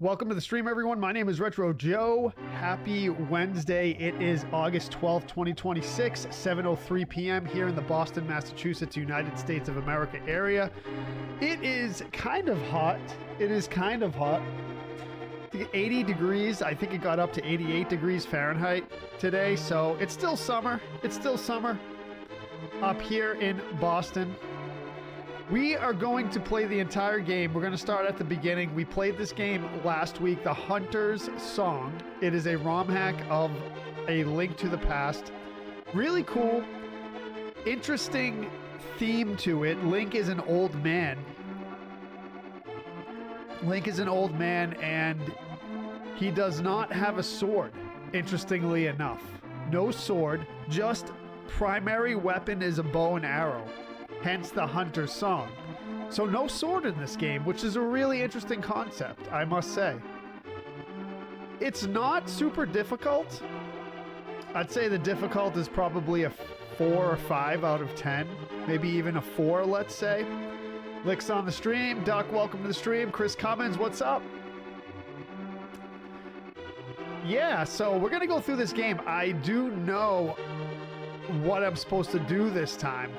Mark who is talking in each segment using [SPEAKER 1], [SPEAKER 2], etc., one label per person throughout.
[SPEAKER 1] Welcome to the stream, everyone. My name is Retro Joe. Happy Wednesday. It is August 12th, 2026, 7:03 p.m. here in the Boston, Massachusetts, United States of America area. It is kind of hot. It is kind of hot. 80 degrees. I think it got up to 88 degrees Fahrenheit today, so it's still summer. It's still summer up here in Boston. We are going to play the entire game. We're going to start at the beginning. We played this game last week, The Hunter's Song. It is a ROM hack of A Link to the Past. Really cool, interesting theme to it. Link is an old man. Link is an old man, and he does not have a sword, interestingly enough. No sword, just primary weapon is a bow and arrow. Hence the Hunter's Song. So no sword in this game, which is a really interesting concept, I must say. It's not super difficult. I'd say the difficult is probably a 4 or 5 out of 10. Maybe even a 4, let's say. Lick's on the stream. Duck, welcome to the stream. Chris Cummins, what's up? Yeah, so we're going to go through this game. I do know what I'm supposed to do this time.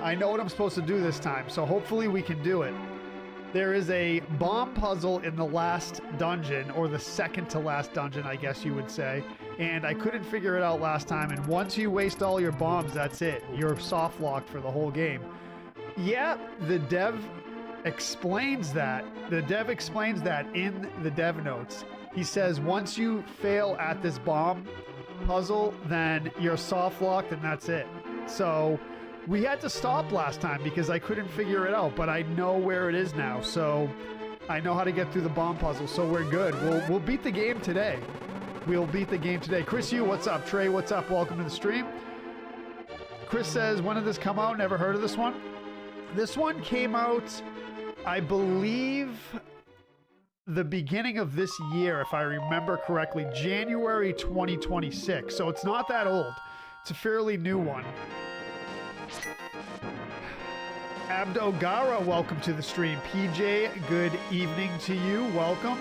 [SPEAKER 1] I know what I'm supposed to do this time, so hopefully we can do it. There is a bomb puzzle in the last dungeon, or the second to last dungeon, I guess you would say, and I couldn't figure it out last time, and once you waste all your bombs, that's it. You're soft locked for the whole game. Yeah, the dev explains that. The dev explains that in the dev notes. He says once you fail at this bomb puzzle, then you're soft locked and that's it. So we had to stop last time because I couldn't figure it out, but I know where it is now, so I know how to get through the bomb puzzle, so we're good. We'll beat the game today. We'll beat the game today. Chris Yu, what's up? Trey, what's up? Welcome to the stream. Chris says, when did this come out? Never heard of this one. This one came out, I believe, the beginning of this year, if I remember correctly, January 2026, so it's not that old. It's a fairly new one. Abdogara, welcome to the stream. PJ, good evening to you. Welcome.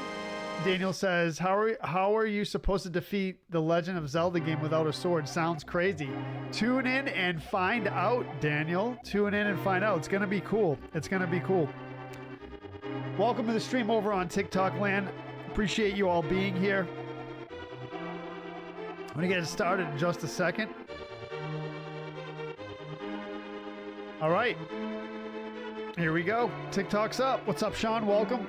[SPEAKER 1] Daniel says, how are you supposed to defeat the Legend of Zelda game without a sword? Sounds crazy. Tune in and find out, Daniel. Tune in and find out. It's going to be cool. It's going to be cool. Welcome to the stream over on TikTok land. Appreciate you all being here. I'm going to get it started in just a second. All right. Here we go. TikTok's up. What's up, Sean? Welcome.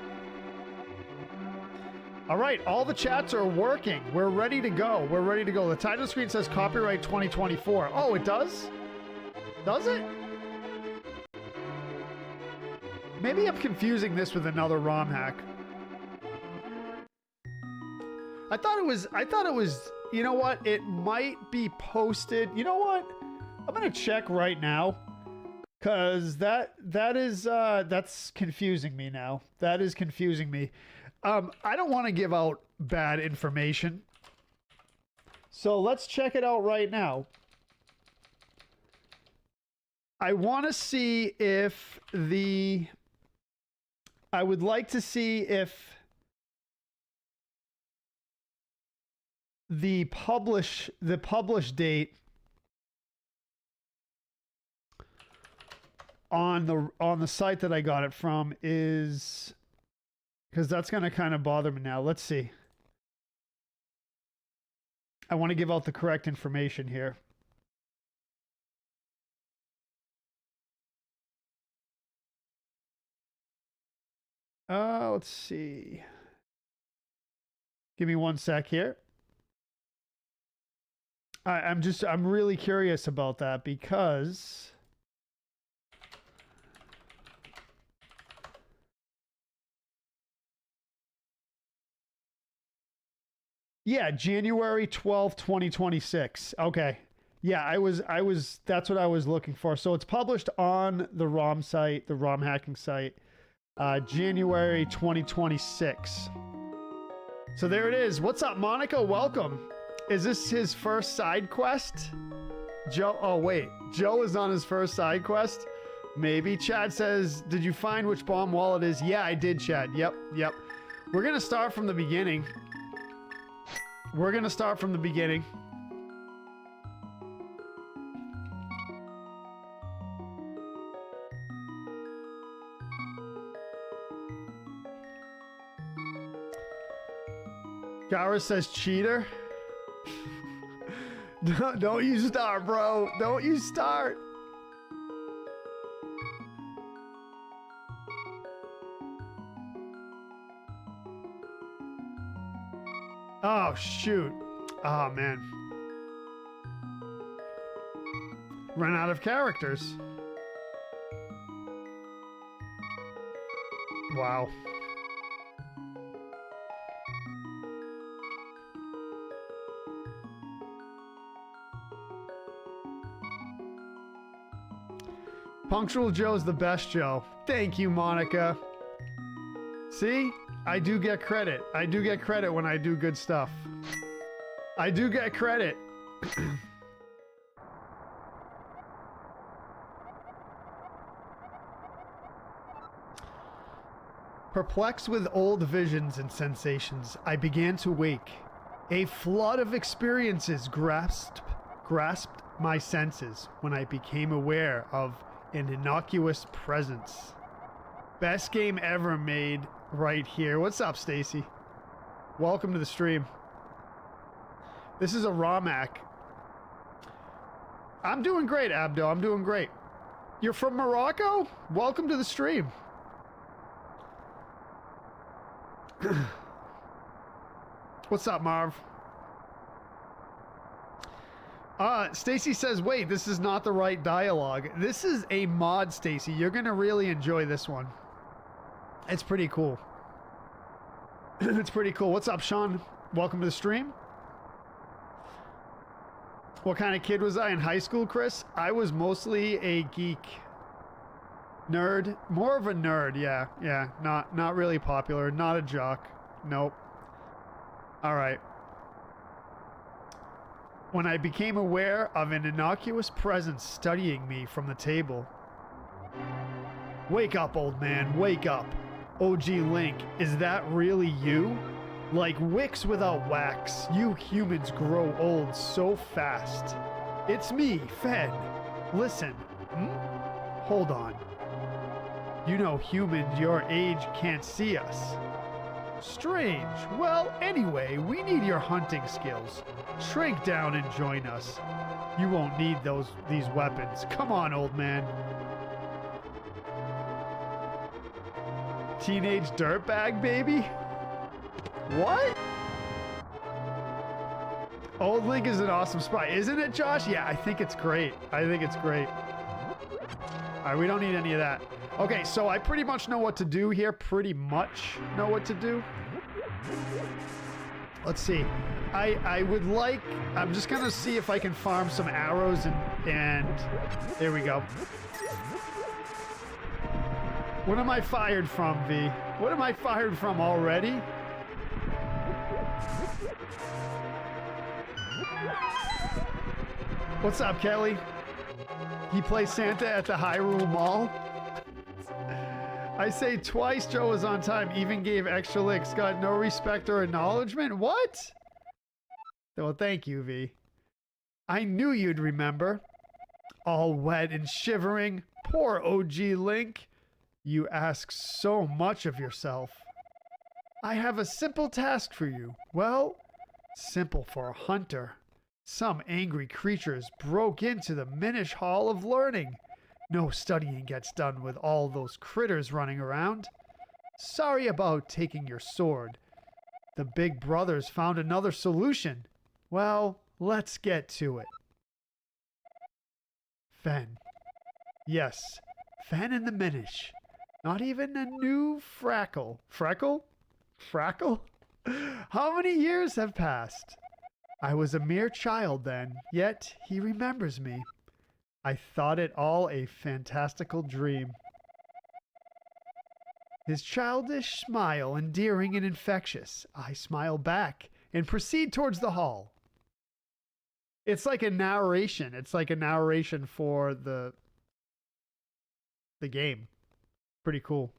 [SPEAKER 1] All right. All the chats are working. We're ready to go. We're ready to go. The title screen says copyright 2024. Oh, it does? Does it? Maybe I'm confusing this with another ROM hack. I thought it was, you know what? It might be posted. You know what? I'm going to check right now. Cause that's confusing me now. That is confusing me. I don't want to give out bad information. So let's check it out right now. I want to see if I would like to see if the publish date on the site that I got it from is, because that's going to kind of bother me now. Let's see. I want to give out the correct information here. Let's see. Give me one sec here. I'm really curious about that because yeah, January 12th, 2026. Okay. Yeah, that's what I was looking for. So it's published on the ROM site, the ROM hacking site, January 2026. So there it is. What's up, Monica? Welcome. Is this his first side quest? Joe, oh wait, Joe is on his first side quest? Maybe. Chad says, did you find which bomb wall it is? Yeah, I did, Chad. Yep. We're gonna start from the beginning. Gara says cheater. Don't you start, bro. Don't you start. Oh, shoot. Oh, man. Run out of characters. Wow. Punctual Joe's the best Joe. Thank you, Monica. See? I do get credit. I do get credit when I do good stuff. I do get credit. Perplexed with old visions and sensations, I began to wake. A flood of experiences grasped my senses when I became aware of an innocuous presence. Best game ever made right here. What's up, Stacy? Welcome to the stream. This is a Ramak. I'm doing great, Abdo. I'm doing great. You're from Morocco? Welcome to the stream. What's up, Marv? Stacy says, wait, this is not the right dialogue. This is a mod, Stacy. You're going to really enjoy this one. It's pretty cool. It's pretty cool. What's up, Sean? Welcome to the stream. What kind of kid was I in high school, Chris? I was mostly a geek. Nerd. More of a nerd, yeah. Yeah, not really popular. Not a jock. Nope. All right. When I became aware of an innocuous presence studying me from the table. Wake up, old man, wake up. OG Link, is that really you? Like wicks without wax, you humans grow old so fast. It's me, Fen. Listen. Hold on. You know humans your age can't see us. Strange. Well, anyway, we need your hunting skills. Shrink down and join us. You won't need these weapons. Come on, old man. Teenage dirtbag, baby? What? Old Link is an awesome sprite. Isn't it, Josh? Yeah, I think it's great. I think it's great. All right, we don't need any of that. Okay, so I pretty much know what to do here. Pretty much know what to do. Let's see. I would like... I'm just going to see if I can farm some arrows and... There we go. What am I fired from, V? What am I fired from already? What's up, Kelly? He plays Santa at the Hyrule Mall? I say twice Joe was on time, even gave extra licks, got no respect or acknowledgement? What? Well, thank you, V. I knew you'd remember. All wet and shivering. Poor OG Link. You ask so much of yourself. I have a simple task for you. Well, simple for a hunter. Some angry creatures broke into the Minish Hall of Learning. No studying gets done with all those critters running around. Sorry about taking your sword. The big brothers found another solution. Well, let's get to it. Fen. Yes, Fen and the Minish. Not even a new Frackle. Freckle? Frackle? How many years have passed? I was a mere child then, yet he remembers me. I thought it all a fantastical dream. His childish smile endearing and infectious. I smile back and proceed towards the hall. It's like a narration. It's like a narration for the game. Pretty cool.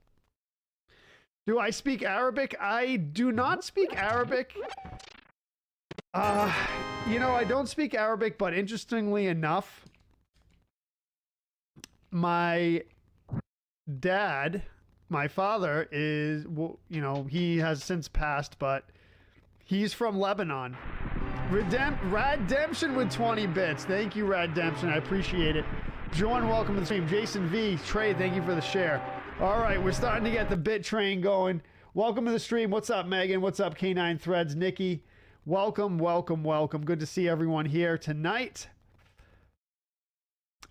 [SPEAKER 1] Do I speak Arabic? I do not speak Arabic. You know, I don't speak Arabic, but interestingly enough, my dad, my father is, you know, he has since passed, but he's from Lebanon. Raddemption with 20 bits. Thank you, Raddemption. I appreciate it. John, welcome to the stream. Jason V, Trey, thank you for the share. All right, we're starting to get the bit train going. Welcome to the stream. What's up, Megan? What's up, K9 Threads? Nikki, welcome, welcome, welcome. Good to see everyone here tonight.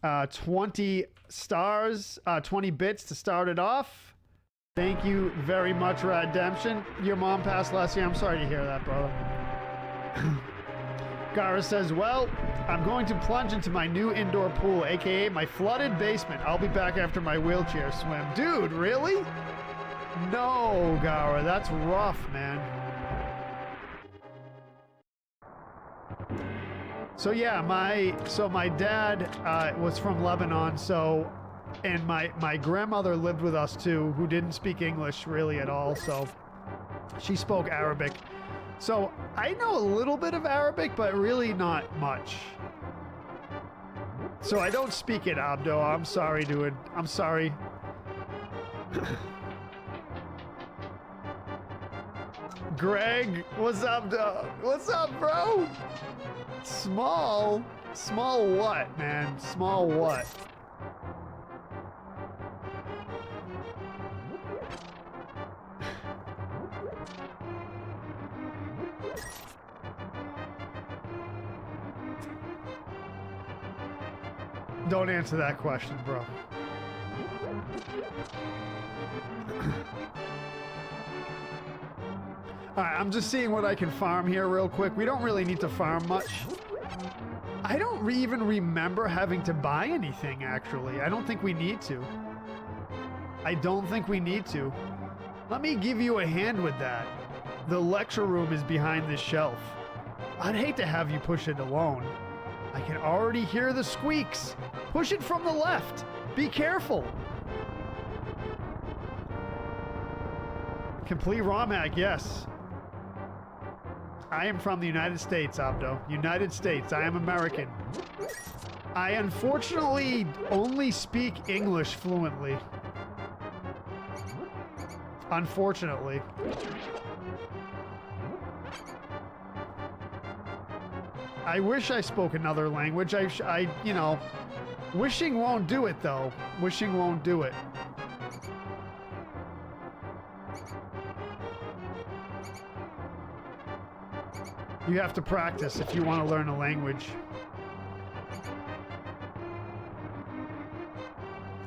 [SPEAKER 1] 20 stars, 20 bits to start it off. Thank you very much, Raddemption. Your mom passed last year. I'm sorry to hear that, brother. Gara says, well, I'm going to plunge into my new indoor pool, aka my flooded basement. I'll be back after my wheelchair swim. Dude, really? No, Gara, that's rough, man. So yeah, my dad was from Lebanon, so, and my grandmother lived with us too, who didn't speak English really at all, so she spoke Arabic. So I know a little bit of Arabic, but really not much. So I don't speak it, Abdo. I'm sorry, dude. I'm sorry. Greg, what's up, dog? What's up, bro? Small what, man? Small what? Don't answer that question, bro. Alright, I'm just seeing what I can farm here real quick. We don't really need to farm much. I don't even remember having to buy anything, actually. I don't think we need to. I don't think we need to. Let me give you a hand with that. The lecture room is behind this shelf. I'd hate to have you push it alone. I can already hear the squeaks. Push it from the left. Be careful. Complete ROM hack, yes. I am from the United States, Abdo. United States. I am American. I unfortunately only speak English fluently. Unfortunately. I wish I spoke another language. I, you know, wishing won't do it, though. Wishing won't do it. You have to practice if you want to learn a language.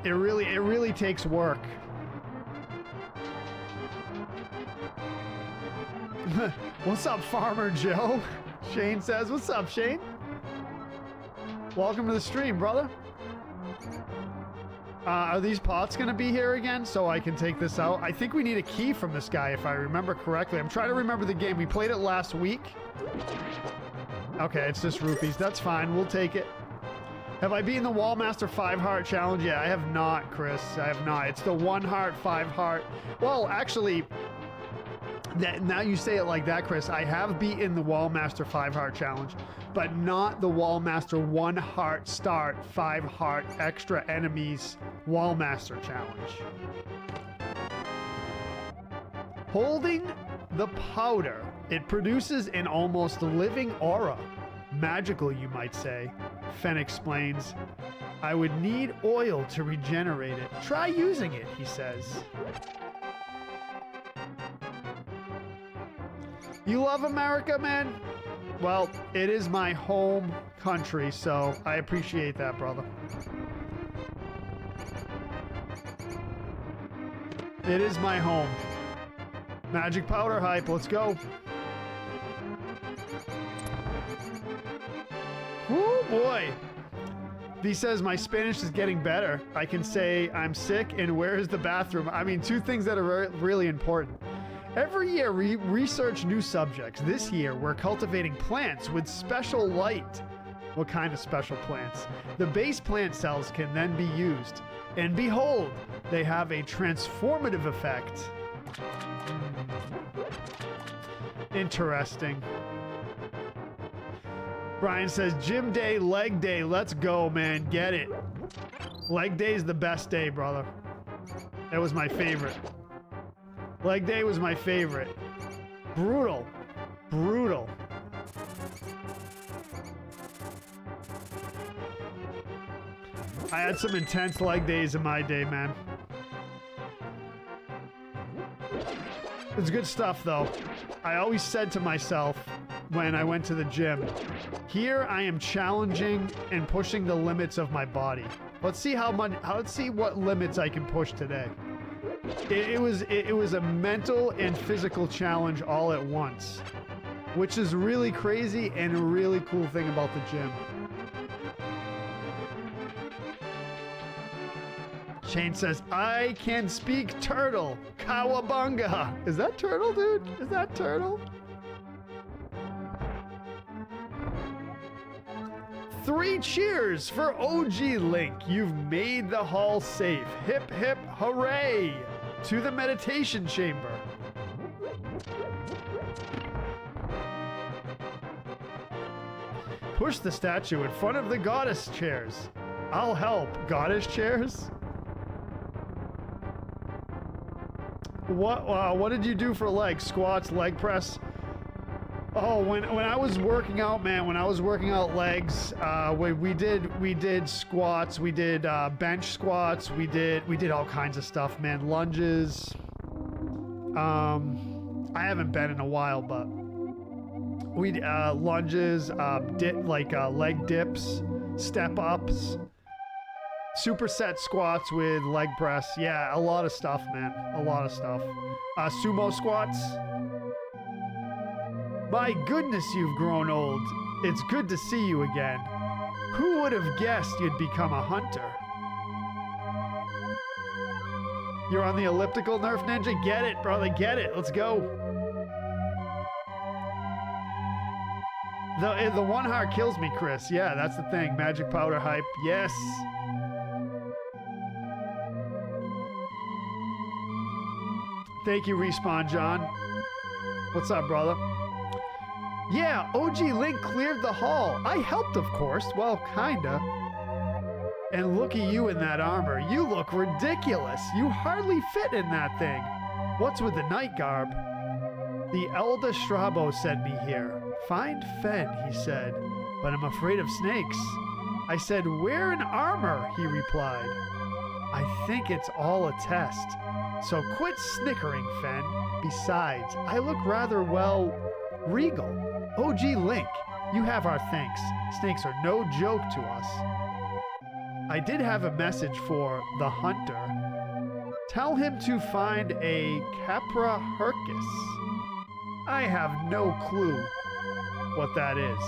[SPEAKER 1] It really takes work. What's up, Farmer Joe? Shane says, what's up, Shane? Welcome to the stream, brother. Are these pots going to be here again so I can take this out? I think we need a key from this guy, if I remember correctly. I'm trying to remember the game. We played it last week. Okay, it's just rupees. That's fine. We'll take it. Have I beaten the Wallmaster 5-heart challenge? Yeah, I have not, Chris. I have not. It's the 1-heart, 5-heart. Well, actually... now you say it like that, Chris. I have beaten the Wallmaster 5-heart challenge, but not the Wallmaster 1-heart start, 5-heart extra enemies Wallmaster challenge. Holding the powder, it produces an almost living aura. Magical, you might say. Fen explains. I would need oil to regenerate it. Try using it, he says. You love America, man? Well, it is my home country, so I appreciate that, brother. It is my home. Magic powder hype, let's go. Woo, boy. V says, my Spanish is getting better. I can say I'm sick and where is the bathroom? I mean, two things that are really important. Every year, we research new subjects. This year, we're cultivating plants with special light What kind of special plants? The base plant cells can then be used. And behold, they have a transformative effect. Interesting. Brian says, gym day, leg day. Let's go, man. Get it. Leg day is the best day, brother. That was my favorite. Leg day was my favorite. Brutal. Brutal. I had some intense leg days in my day, man. It's good stuff, though. I always said to myself when I went to the gym, here I am challenging and pushing the limits of my body. Let's see let's see what limits I can push today. It was a mental and physical challenge all at once, which is really crazy and a really cool thing about the gym. Shane says, I can speak turtle. Kawabunga. Is that turtle, dude? Is that turtle? 3 cheers for OG Link. You've made the hall safe. Hip, hip, hooray to the meditation chamber. Push the statue in front of the goddess chairs. I'll help. Goddess chairs? What did you do for legs? Squats, leg press? Oh, when I was working out, man, when I was working out legs, we did squats, we did bench squats, we did all kinds of stuff, man. Lunges. I haven't been in a while, but we lunges, leg dips, step ups. Superset squats with leg press. Yeah, a lot of stuff, man. A lot of stuff. Sumo squats. My goodness, you've grown old. It's good to see you again. Who would have guessed you'd become a hunter? You're on the elliptical, Nerf Ninja? Get it, brother. Get it. Let's go. The one heart kills me, Chris. Yeah, that's the thing. Magic powder hype. Yes. Thank you, Respawn John. What's up, brother? Yeah, OG Link cleared the hall. I helped, of course. Well, kinda. And look at you in that armor. You look ridiculous. You hardly fit in that thing. What's with the night garb? The Elder Strabo sent me here. Find Fen, he said, but I'm afraid of snakes. I said, wear an armor, he replied. I think it's all a test. So quit snickering, Fen. Besides, I look rather, well, regal. OG Link, you have our thanks. Snakes are no joke to us. I did have a message for the hunter. Tell him to find a Capra Hercus. I have no clue what that is,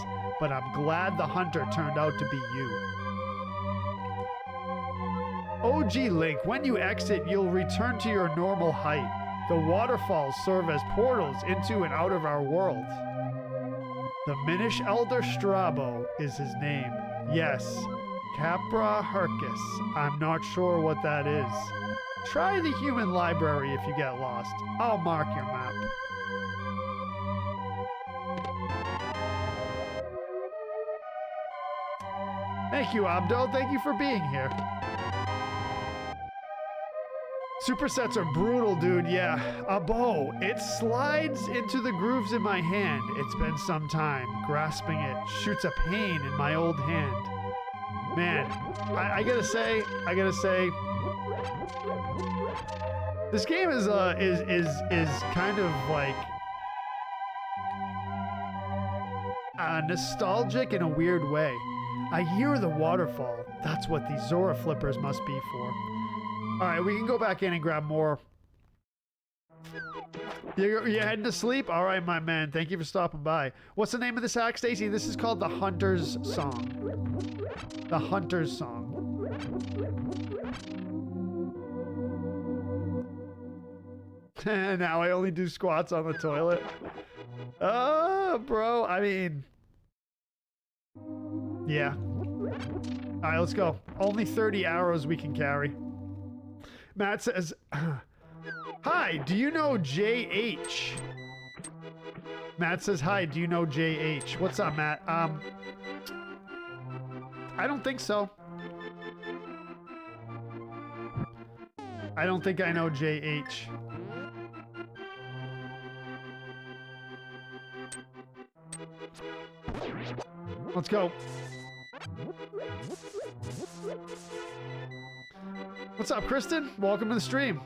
[SPEAKER 1] but I'm glad the hunter turned out to be you. OG Link, when you exit, you'll return to your normal height. The waterfalls serve as portals into and out of our world. The Minish Elder Strabo is his name. Yes, Capra Hercus. I'm not sure what that is. Try the human library if you get lost. I'll mark your map. Thank you, Abdo. Thank you for being here. Supersets are brutal, dude. Yeah. A bow. It slides into the grooves in my hand. It's been some time. Grasping it shoots a pain in my old hand. Man, I gotta say, this game is kind of like nostalgic in a weird way. I hear the waterfall. That's what these Zora flippers must be for. All right, we can go back in and grab more. You're heading to sleep? All right, my man. Thank you for stopping by. What's the name of this act, Stacy? This is called The Hunter's Song. The Hunter's Song. Now I only do squats on the toilet. Oh, bro. I mean... Yeah. All right, let's go. Only 30 arrows we can carry. Matt says, hi, do you know JH? Matt says, hi, do you know JH? What's up, Matt? I don't think so. I don't think I know JH. Let's go. What's up, Kristen? Welcome to the stream.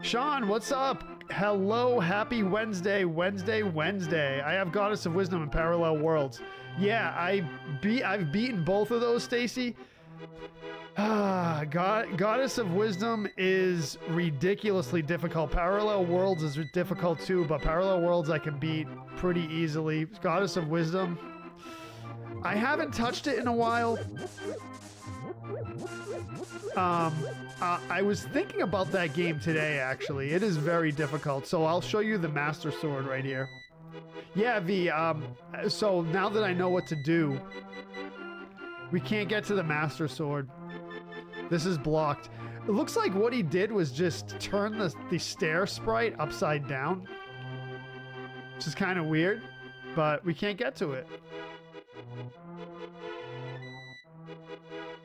[SPEAKER 1] Sean, what's up? Hello, happy Wednesday, Wednesday. I have Goddess of Wisdom and Parallel Worlds. Yeah, I've beaten both of those, Stacy. Goddess of Wisdom is ridiculously difficult. Parallel Worlds is difficult too, but Parallel Worlds I can beat pretty easily. Goddess of Wisdom, I haven't touched it in a while. I was thinking about that game today, actually. It is very difficult, so I'll show you the Master Sword right here. Yeah, V, so now that I know what to do, we can't get to the Master Sword. This is blocked. It looks like what he did was just turn the stair sprite upside down, which is kind of weird, but we can't get to it.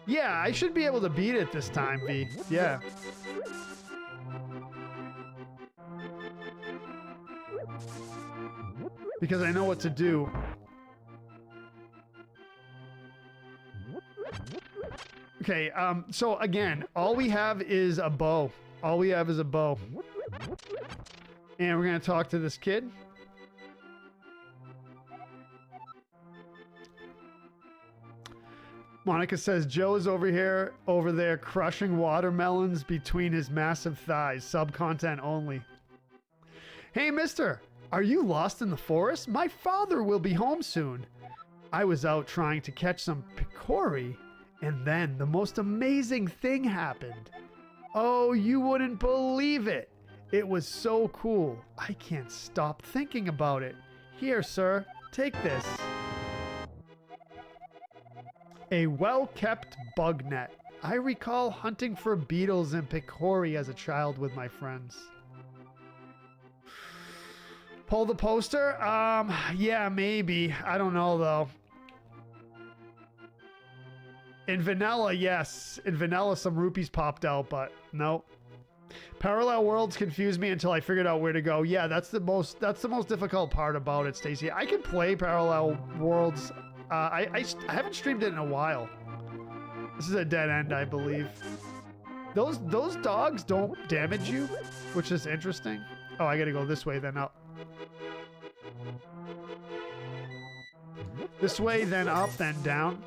[SPEAKER 1] Yeah, I should be able to beat it this time, V. Yeah. Because I know what to do. Okay, so again, all we have is a bow. All we have is a bow. And we're gonna talk to this kid. Monica says, Joe's over there crushing watermelons between his massive thighs. Sub-content only. Hey, mister, are you lost in the forest? My father will be home soon. I was out trying to catch some pecory, and then the most amazing thing happened. Oh, you wouldn't believe it. It was so cool. I can't stop thinking about it. Here, sir, take this. A well-kept bug net. I recall hunting for beetles and pecory as a child with my friends. Pull the poster? Yeah, maybe. I don't know, though. In vanilla, yes. In vanilla, some rupees popped out, but nope. Parallel Worlds confused me until I figured out where to go. Yeah, that's the most difficult part about it, Stacy. I can play Parallel Worlds. I haven't streamed it in a while. This is a dead end, I believe. Those dogs don't damage you, which is interesting. Oh, I gotta go this way, then up. This way, then up, then down.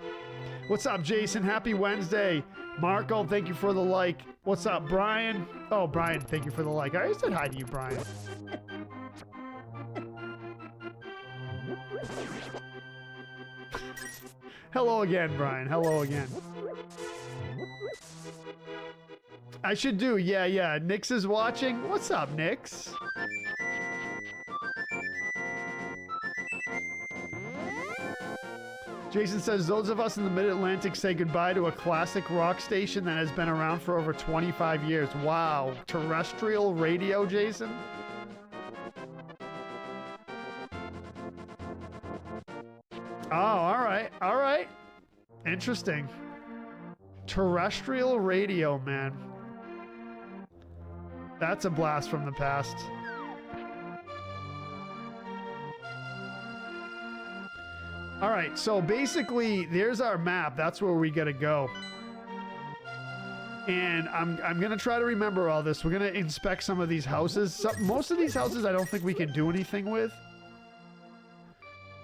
[SPEAKER 1] What's up, Jason? Happy Wednesday. Marco, thank you for the like. What's up, Brian? Oh, Brian, thank you for the like. I already said hi to you, Brian. Hello again, Brian. Hello again. I should do, yeah. Nix is watching. What's up, Nix? Jason says, those of us in the Mid-Atlantic say goodbye to a classic rock station that has been around for over 25 years. Wow. Terrestrial radio, Jason? Oh, all right. Interesting. Terrestrial radio, man. That's a blast from the past. All right, so basically, there's our map. That's where we gotta go. And I'm gonna try to remember all this. We're gonna inspect some of these houses. Most of these houses I don't think we can do anything with.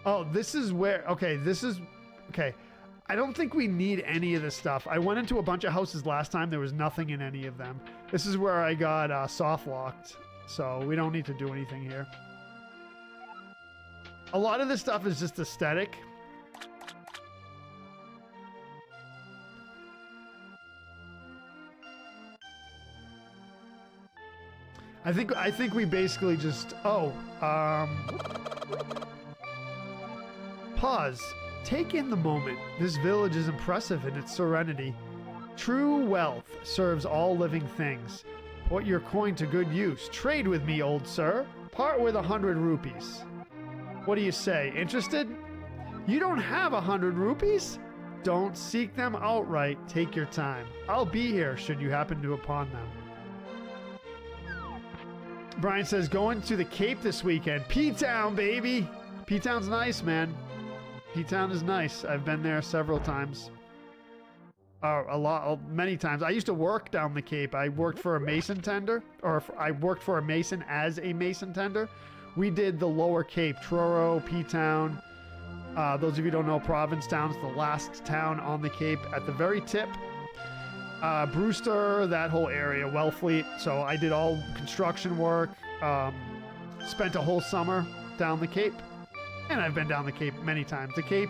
[SPEAKER 1] Oh, this is where, okay, I don't think we need any of this stuff. I went into a bunch of houses last time. There was nothing in any of them. This is where I got soft locked. So we don't need to do anything here. A lot of this stuff is just aesthetic. I think we basically just, pause. Take in the moment. This village is impressive in its serenity. True wealth serves all living things. Put your coin to good use. Trade with me, old sir. Part with 100 rupees. What do you say? Interested? You don't have 100 rupees? Don't seek them outright. Take your time. I'll be here should you happen to upon them. Brian says, going to the Cape this weekend. P-Town, baby. P-Town's nice, man. P-Town is nice. I've been there several times. Many times. I used to work down the Cape. I worked for a mason tender, or I worked for a mason as a mason tender. We did the Lower Cape, Truro, P-Town. Those of you who don't know, Provincetown is the last town on the Cape at the very tip. Brewster, that whole area, Wellfleet. So I did all construction work. Spent a whole summer down the Cape. And I've been down the Cape many times. The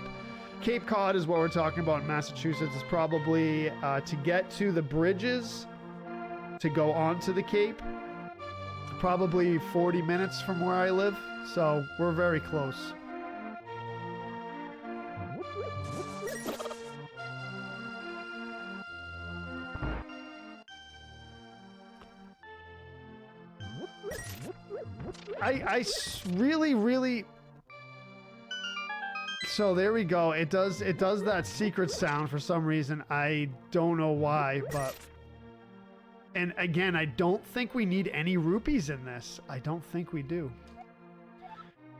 [SPEAKER 1] Cape Cod is what we're talking about in Massachusetts. It's probably to get to the bridges to go onto the Cape. Probably 40 minutes from where I live. So we're very close. I really. So there we go. It does that secret sound for some reason. I don't know why, but. And again, I don't think we need any rupees in this. I don't think we do.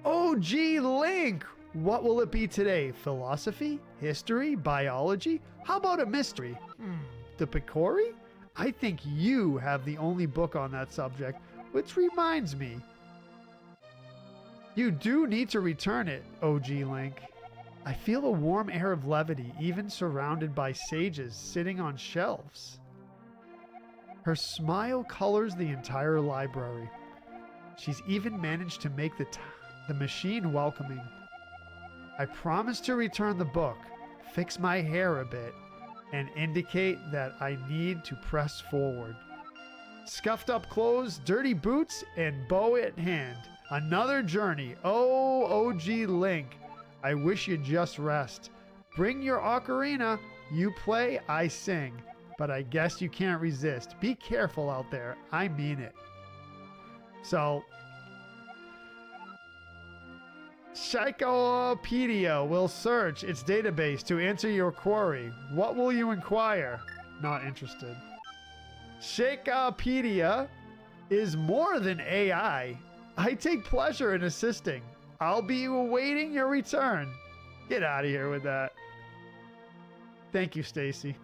[SPEAKER 1] OG Link! What will it be today? Philosophy? History? Biology? How about a mystery? The Picori? I think you have the only book on that subject, which reminds me. You do need to return it, OG Link. I feel a warm air of levity, even surrounded by sages sitting on shelves. Her smile colors the entire library. She's even managed to make the machine welcoming. I promise to return the book, fix my hair a bit, and indicate that I need to press forward. Scuffed up clothes, dirty boots, and bow at hand. Another journey. Oh, OG Link. I wish you'd just rest. Bring your ocarina. You play, I sing. But I guess you can't resist. Be careful out there. I mean it. So, Psychopedia will search its database to answer your query. What will you inquire? Not interested. Shakeopedia is more than AI. I take pleasure in assisting. I'll be awaiting your return. Get out of here with that. Thank you, Stacy.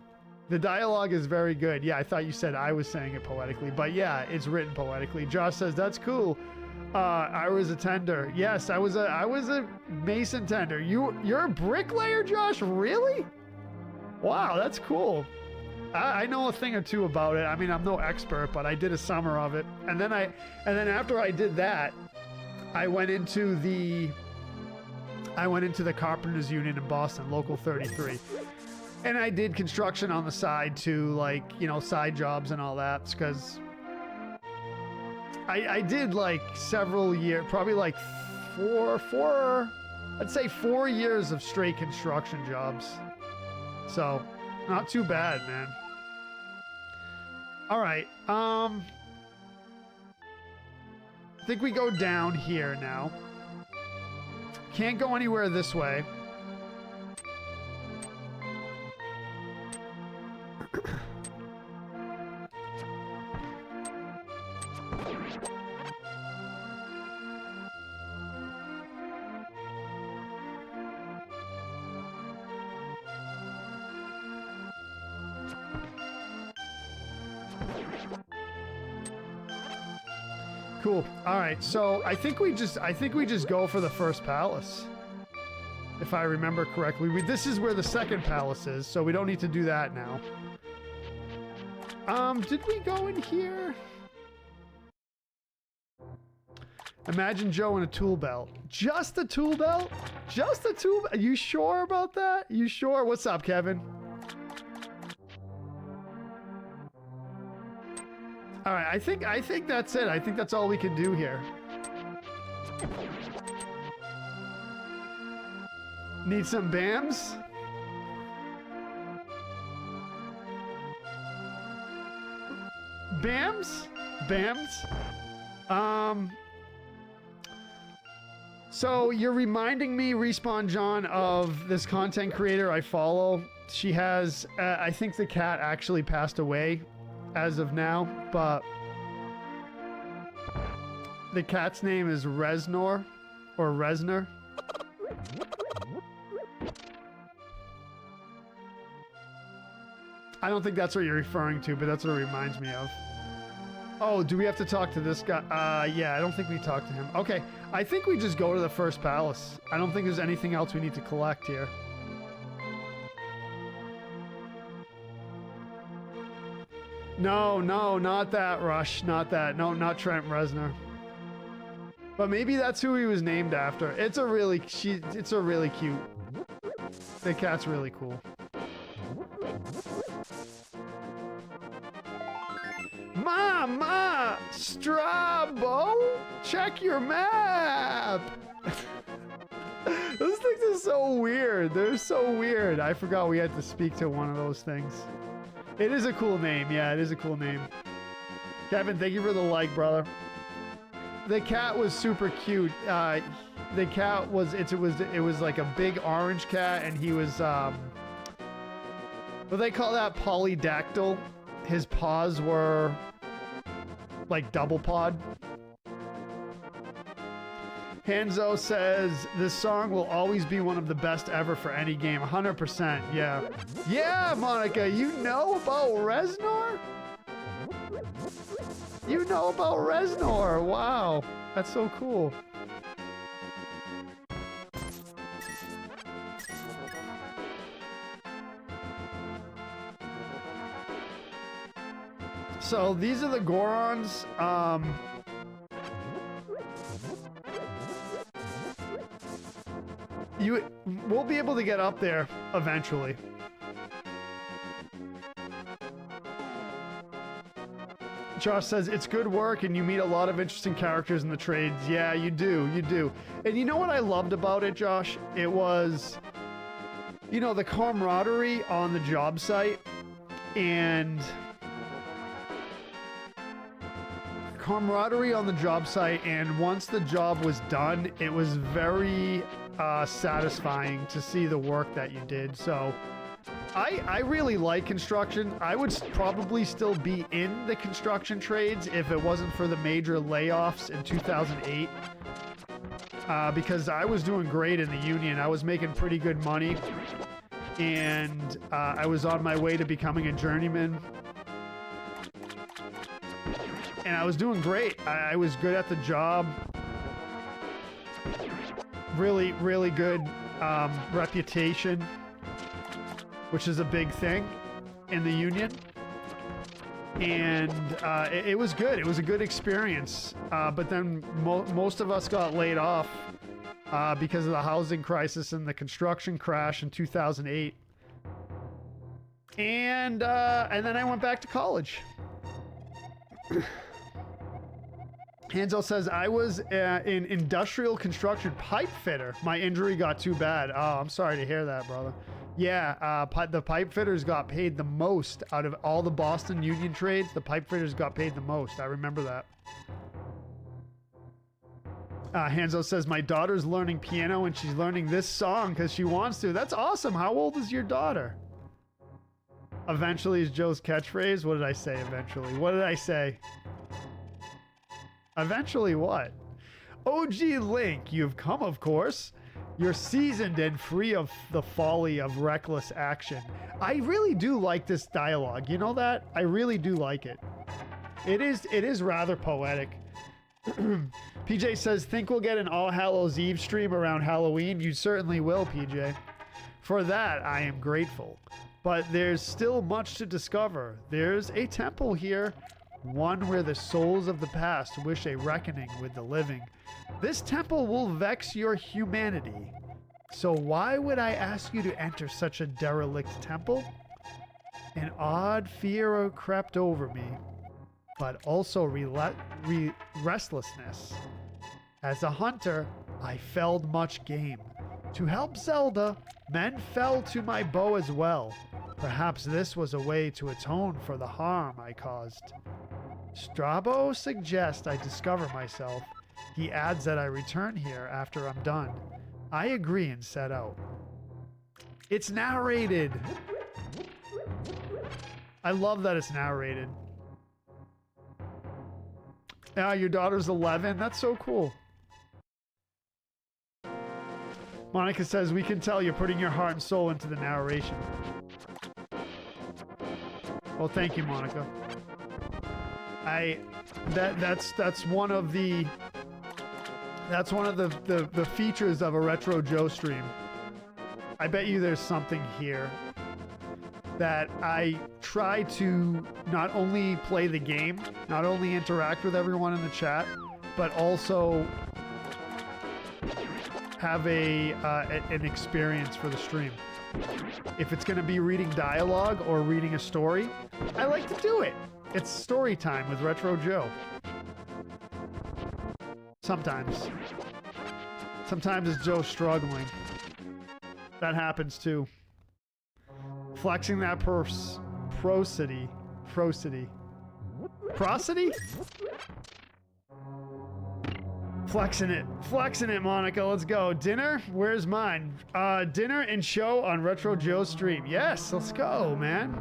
[SPEAKER 1] The dialogue is very good. Yeah, I thought you said I was saying it poetically, but yeah, it's written poetically. Josh says, that's cool. I was a tender. Yes, I was a mason tender. You're a bricklayer, Josh? Really? Wow, that's cool. I know a thing or two about it. I mean, I'm no expert, but I did a summer of it. And then after I did that, I went into the Carpenters Union in Boston, Local 33. And I did construction on the side too, like, you know, side jobs and all that, because I did like several years, probably like I'd say 4 years of straight construction jobs. So, not too bad, man. All right. I think we go down here now. Can't go anywhere this way. Cool. All right. So I think we just go for the first palace, if I remember correctly. This is where the second palace is, so we don't need to do that now. Did we go in here? Imagine Joe in a tool belt. Just a tool belt? Just a tool belt? You sure about that? You sure? What's up, Kevin? All right, I think that's it. I think that's all we can do here. Need some BAMs? BAMs? BAMs? So you're reminding me, Respawn John, of this content creator I follow. She has, I think the cat actually passed away as of now, but the cat's name is Reznor or Resner. I don't think that's what you're referring to, but that's what it reminds me of. Oh, do we have to talk to this guy? Yeah, I don't think we talked to him. Okay, I think we just go to the first palace. I don't think there's anything else we need to collect here. No, no, not that, Rush. Not that. No, not Trent Reznor. But maybe that's who he was named after. It's a really cute. The cat's really cool. Mama! Strabo! Check your map! Those things are so weird. They're so weird. I forgot we had to speak to one of those things. It is a cool name. Yeah, it is a cool name. Kevin, thank you for the like, brother. The cat was super cute. The cat was, it was like a big orange cat, and he was, what they call that, polydactyl. His paws were like double pawed. Hanzo says this song will always be one of the best ever for any game. 100%. Yeah. Yeah, Monica, you know about Reznor? You know about Reznor. Wow. That's so cool. So these are the Gorons. We'll be able to get up there eventually. Josh says it's good work and you meet a lot of interesting characters in the trades. Yeah, you do. You do. And you know what I loved about it, Josh? It was, you know, the camaraderie on the job site and once the job was done, it was very satisfying to see the work that you did. So I really like construction. I would probably still be in the construction trades if it wasn't for the major layoffs in 2008, because I was doing great in the union. I was making pretty good money, and I was on my way to becoming a journeyman. And I was doing great. I was good at the job. Really, really good reputation, which is a big thing in the union. And it was good. It was a good experience. But then most of us got laid off because of the housing crisis and the construction crash in 2008. And then I went back to college. Hanzo says, I was in industrial construction pipe fitter. My injury got too bad. Oh, I'm sorry to hear that, brother. Yeah, the pipe fitters got paid the most out of all the Boston union trades. The pipe fitters got paid the most. I remember that. Hanzo says, my daughter's learning piano and she's learning this song because she wants to. That's awesome. How old is your daughter? Eventually is Joe's catchphrase. What did I say eventually? What did I say? Eventually what? OG Link, you've come, of course. You're seasoned and free of the folly of reckless action. I really do like this dialogue. You know that? I really do like it. It is rather poetic. PJ says, think we'll get an All Hallows Eve stream around Halloween? You certainly will, PJ. For that, I am grateful. But there's still much to discover. There's a temple here. One where the souls of the past wish a reckoning with the living. This temple will vex your humanity. So why would I ask you to enter such a derelict temple? An odd fear crept over me, but also restlessness. As a hunter, I felled much game. To help Zelda, men fell to my bow as well. Perhaps this was a way to atone for the harm I caused. Strabo suggests I discover myself. He adds that I return here after I'm done. I agree and set out. It's narrated. I love that it's narrated. Ah, your daughter's 11? That's so cool. Monica says, we can tell you're putting your heart and soul into the narration. Well, thank you, Monica. That's one of the features of a Retro Joe stream. I bet you there's something here that I try to not only play the game, not only interact with everyone in the chat, but also have an experience for the stream. If it's going to be reading dialogue or reading a story, I like to do it. It's story time with Retro Joe. Sometimes. Sometimes it's Joe struggling. That happens too. Flexing that prosody. Prosody? Flexing it, Monica. Let's go. Dinner? Where's mine? Dinner and show on Retro Joe stream. Yes, let's go, man.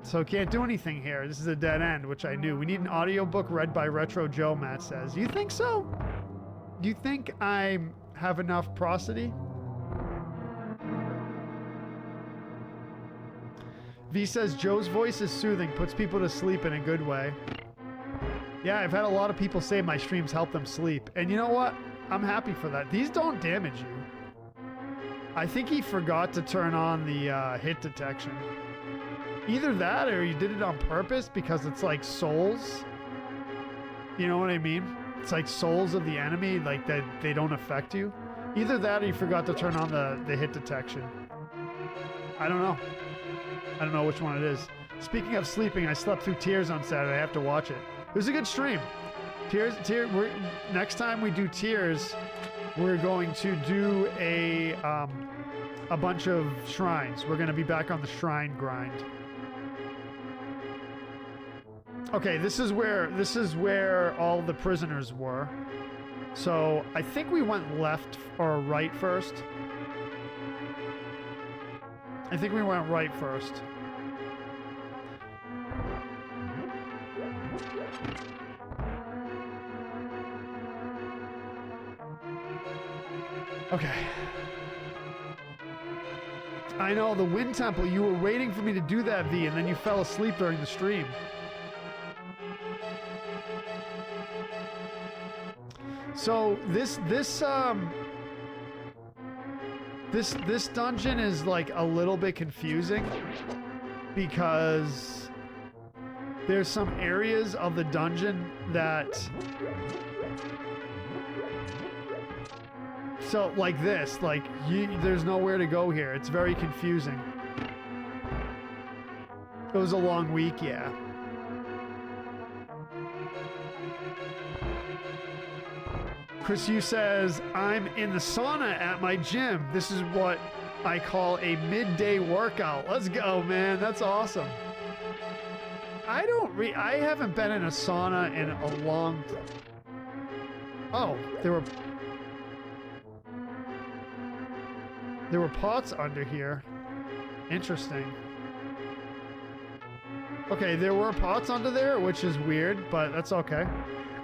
[SPEAKER 1] So can't do anything here. This is a dead end, which I knew. We need an audiobook read by Retro Joe, Matt says. You think so? Do you think I have enough prosody? V says Joe's voice is soothing, puts people to sleep in a good way. Yeah, I've had a lot of people say my streams help them sleep. And you know what? I'm happy for that. These don't damage you. I think he forgot to turn on the hit detection. Either that or you did it on purpose because it's like souls. You know what I mean? It's like souls of the enemy, like that they don't affect you. Either that or you forgot to turn on the hit detection. I don't know. I don't know which one it is. Speaking of sleeping, I slept through Tears on Saturday. I have to watch it. It was a good stream. Next time we do Tears, we're going to do a bunch of shrines. We're going to be back on the shrine grind. Okay, this is where all the prisoners were. So I think we went left or right first. I think we went right first. Okay. I know, the Wind Temple. You were waiting for me to do that, V, and then you fell asleep during the stream. So this dungeon is like a little bit confusing because there's some areas of the dungeon that, so like this, like there's nowhere to go here. It's very confusing. It was a long week, yeah. Chris Yu says, I'm in the sauna at my gym. This is what I call a midday workout. Let's go, man. That's awesome. I haven't been in a sauna in a long time. Oh, there were pots under here. Interesting. Okay, there were pots under there, which is weird, but that's okay.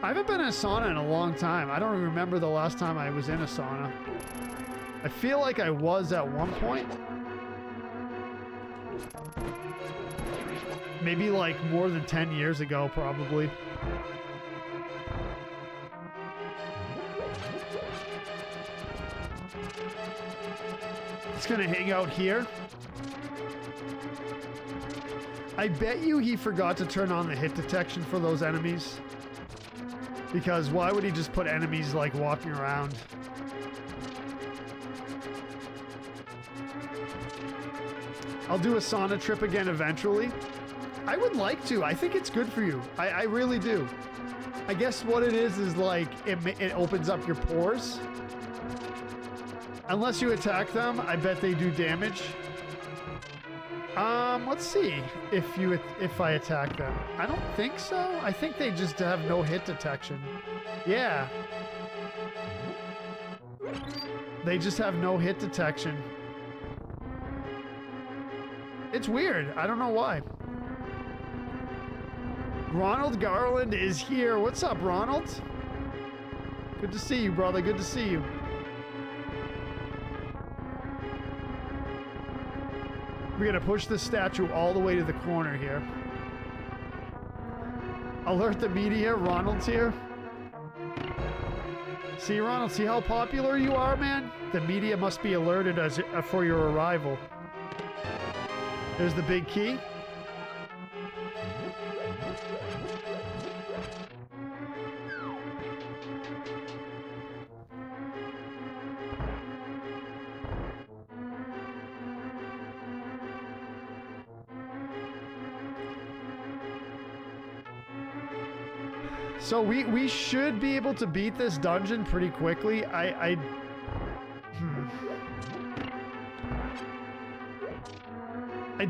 [SPEAKER 1] I haven't been in a sauna in a long time. I don't remember the last time I was in a sauna. I feel like I was at one point. Maybe like more than 10 years ago, probably. It's gonna hang out here. I bet you he forgot to turn on the hit detection for those enemies. Because why would he just put enemies like walking around? I'll do a sauna trip again eventually. I would like to. I think it's good for you. I really do. I guess what it is like it opens up your pores. Unless you attack them, I bet they do damage. Let's see if I attack them. I don't think so. I think they just have no hit detection. Yeah. They just have no hit detection. It's weird. I don't know why. Ronald Garland is here. What's up, Ronald? Good to see you, brother. Good to see you. We're gonna push this statue all the way to the corner here. Alert the media. Ronald's here. See, Ronald, see how popular you are, man? The media must be alerted for your arrival. There's the big key. So we should be able to beat this dungeon pretty quickly. I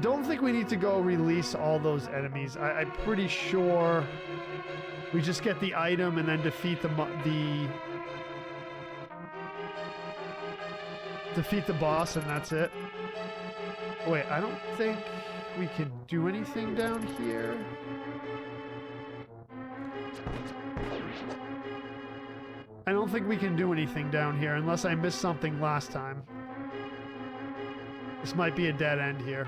[SPEAKER 1] don't think we need to go release all those enemies. I'm pretty sure we just get the item and then defeat the boss and that's it. Wait, I don't think we can do anything down here. I don't think we can do anything down here unless I missed something last time. This might be a dead end here.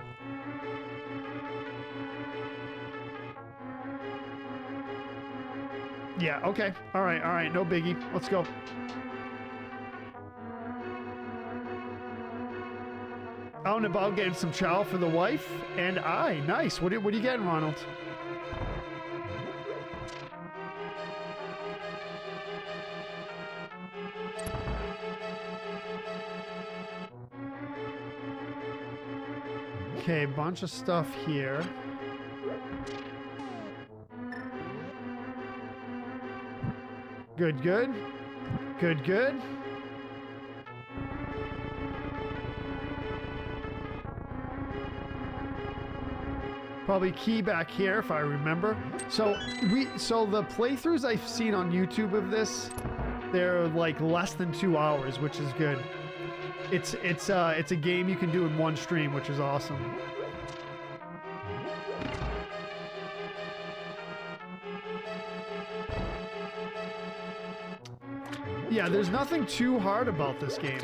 [SPEAKER 1] Yeah, okay. All right, no biggie. Let's go. Out and about getting some chow for the wife and I. Nice. What are you getting, Ronald? Okay, bunch of stuff here. Good. Probably key back here if I remember. So the playthroughs I've seen on YouTube of this, they're like less than 2 hours, which is good. It's a game you can do in one stream, which is awesome. Yeah, there's nothing too hard about this game.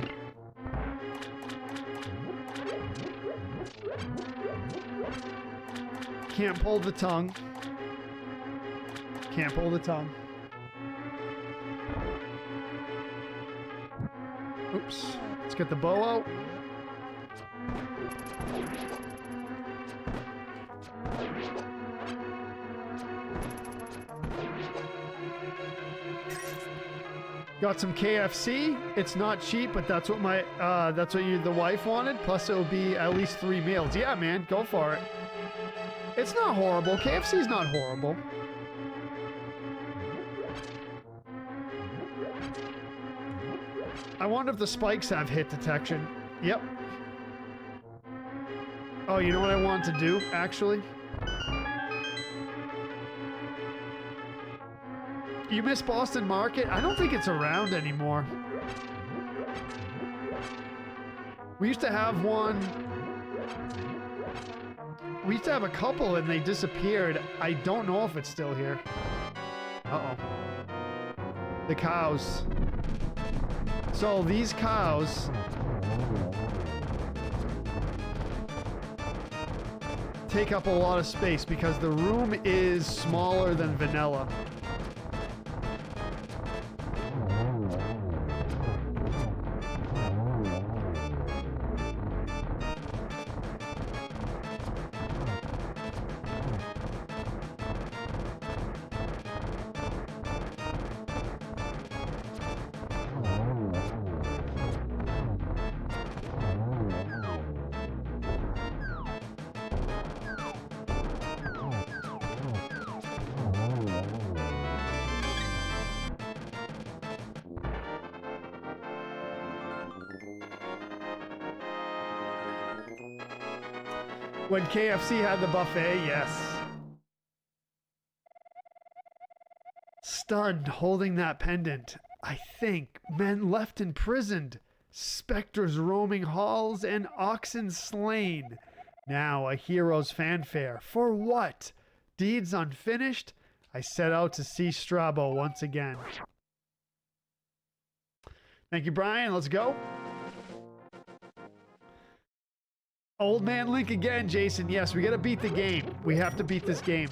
[SPEAKER 1] Can't pull the tongue. Can't pull the tongue. Oops. Let's get the bow out. Got some KFC. It's not cheap, but that's what the wife wanted. Plus, it will be at least 3 meals. Yeah, man, go for it. It's not horrible. KFC's not horrible. I wonder if the spikes have hit detection. Yep. Oh, you know what I want to do, actually? You miss Boston Market? I don't think it's around anymore. We used to have one. We used to have a couple and they disappeared. I don't know if it's still here. Uh-oh. The cows. So these cows take up a lot of space because the room is smaller than vanilla. When KFC had the buffet, yes. Stunned, holding that pendant. I think men left imprisoned, specters roaming halls, and oxen slain. Now a hero's fanfare. For what? Deeds unfinished? I set out to see Strabo once again. Thank you, Brian. Let's go. Old man Link again, Jason. Yes, we got to beat the game. We have to beat this game.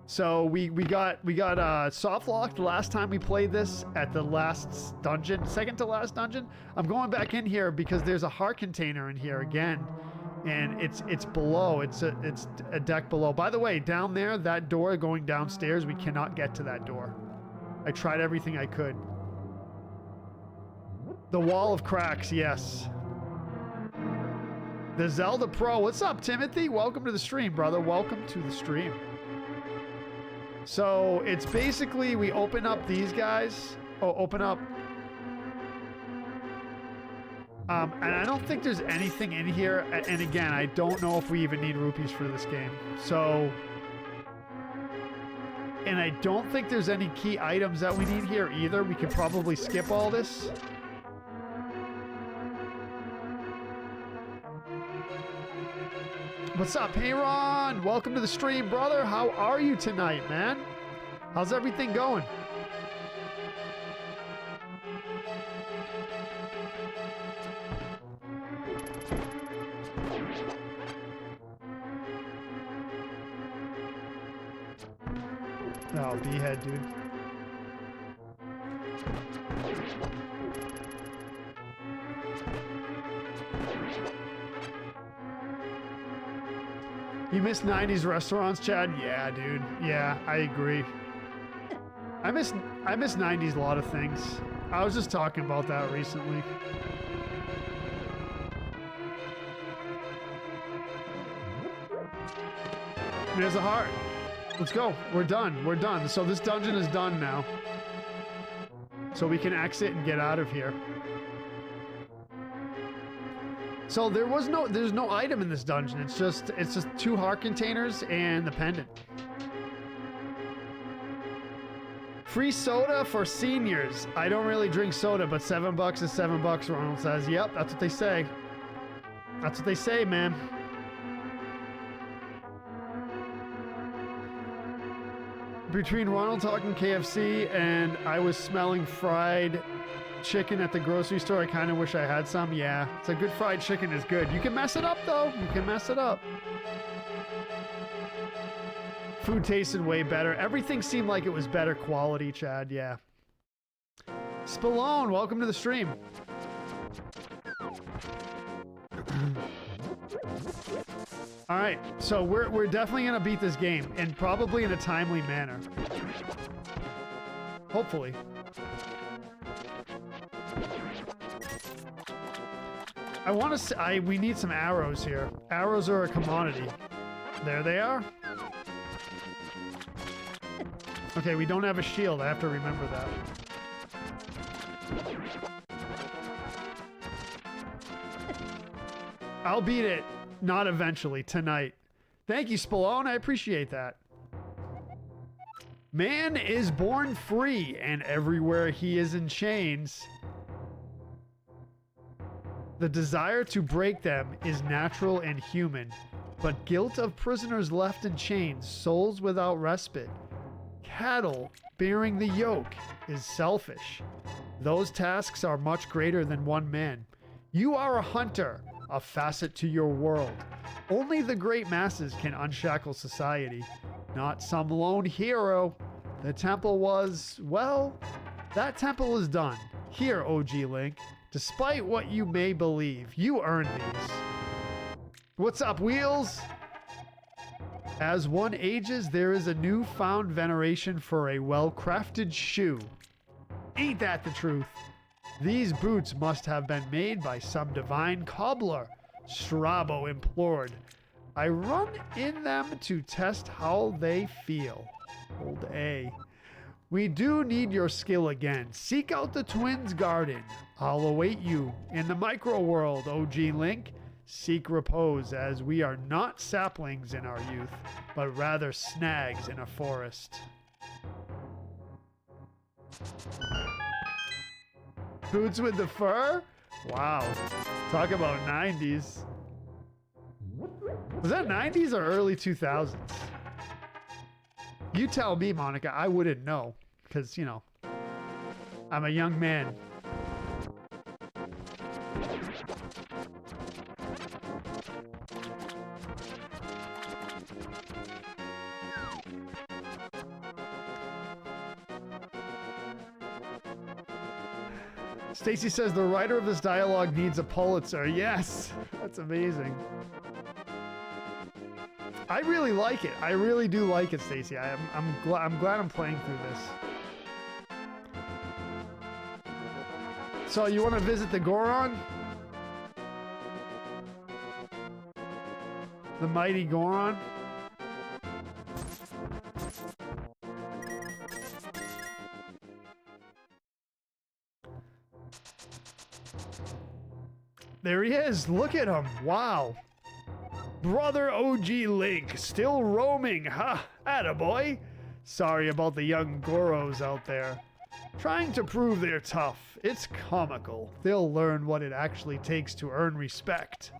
[SPEAKER 1] So we got soft locked the last time we played this at the last dungeon, second to last dungeon. I'm going back in here because there's a heart container in here again, and it's below. It's a deck below. By the way, down there, that door going downstairs, we cannot get to that door. I tried everything I could. The wall of cracks, yes. The Zelda Pro. What's up, Timothy? Welcome to the stream, brother. Welcome to the stream. So it's basically we open up these guys. Oh, open up. And I don't think there's anything in here. And again, I don't know if we even need rupees for this game. So, and I don't think there's any key items that we need here either. We could probably skip all this. What's up, hey Ron? Welcome to the stream, brother. How are you tonight, man? How's everything going? Oh, B-head, dude. You miss 90s restaurants, Chad? Yeah, dude. Yeah, I agree. I miss 90s a lot of things. I was just talking about that recently. There's a heart. Let's go. We're done. We're done. So this dungeon is done now. So we can exit and get out of here. So there's no item in this dungeon. It's just 2 heart containers and the pendant. Free soda for seniors. I don't really drink soda, but $7 is $7, Ronald says. Yep, that's what they say. That's what they say, man. Between Ronald talking KFC and I was smelling fried chicken at the grocery store, I kind of wish I had some. Yeah, it's a good fried chicken is good. You can mess it up though. You can mess it up. Food tasted way better. Everything seemed like it was better quality, Chad. Yeah. Spallone, welcome to the stream. All right, so we're definitely gonna beat this game, and probably in a timely manner. Hopefully. I want to say, we need some arrows here. Arrows are a commodity. There they are. Okay, we don't have a shield. I have to remember that. I'll beat it, not eventually, tonight. Thank you, Spallone. I appreciate that. Man is born free, and everywhere he is in chains, the desire to break them is natural and human, but guilt of prisoners left in chains, souls without respite, cattle bearing the yoke is selfish. Those tasks are much greater than one man. You are a hunter, a facet to your world. Only the great masses can unshackle society, not some lone hero. The temple was, well, that temple is done. Here, OG Link. Despite what you may believe, you earned these. What's up, Wheels? As one ages, there is a newfound veneration for a well-crafted shoe. Ain't that the truth? These boots must have been made by some divine cobbler, Strabo implored. I run in them to test how they feel. Hold A. We do need your skill again. Seek out the twins' garden. I'll await you in the micro world, OG Link. seek repose, as we are not saplings in our youth, but rather snags in a forest. Boots with the fur? Wow. Talk about 90s. Was that 90s or early 2000s? You tell me, Monica. I wouldn't know. Because, you know, I'm a young man. Stacy says the writer of this dialogue needs a Pulitzer. Yes, that's amazing. I really like it. I really do like it, Stacy. I'm glad I'm playing through this. So you want to visit the Goron? The mighty Goron? There he is. Look at him. Wow. Brother OG Link, still roaming. Ha! Attaboy. Sorry about the young Goros out there. Trying to prove they're tough. It's comical. They'll learn what it actually takes to earn respect.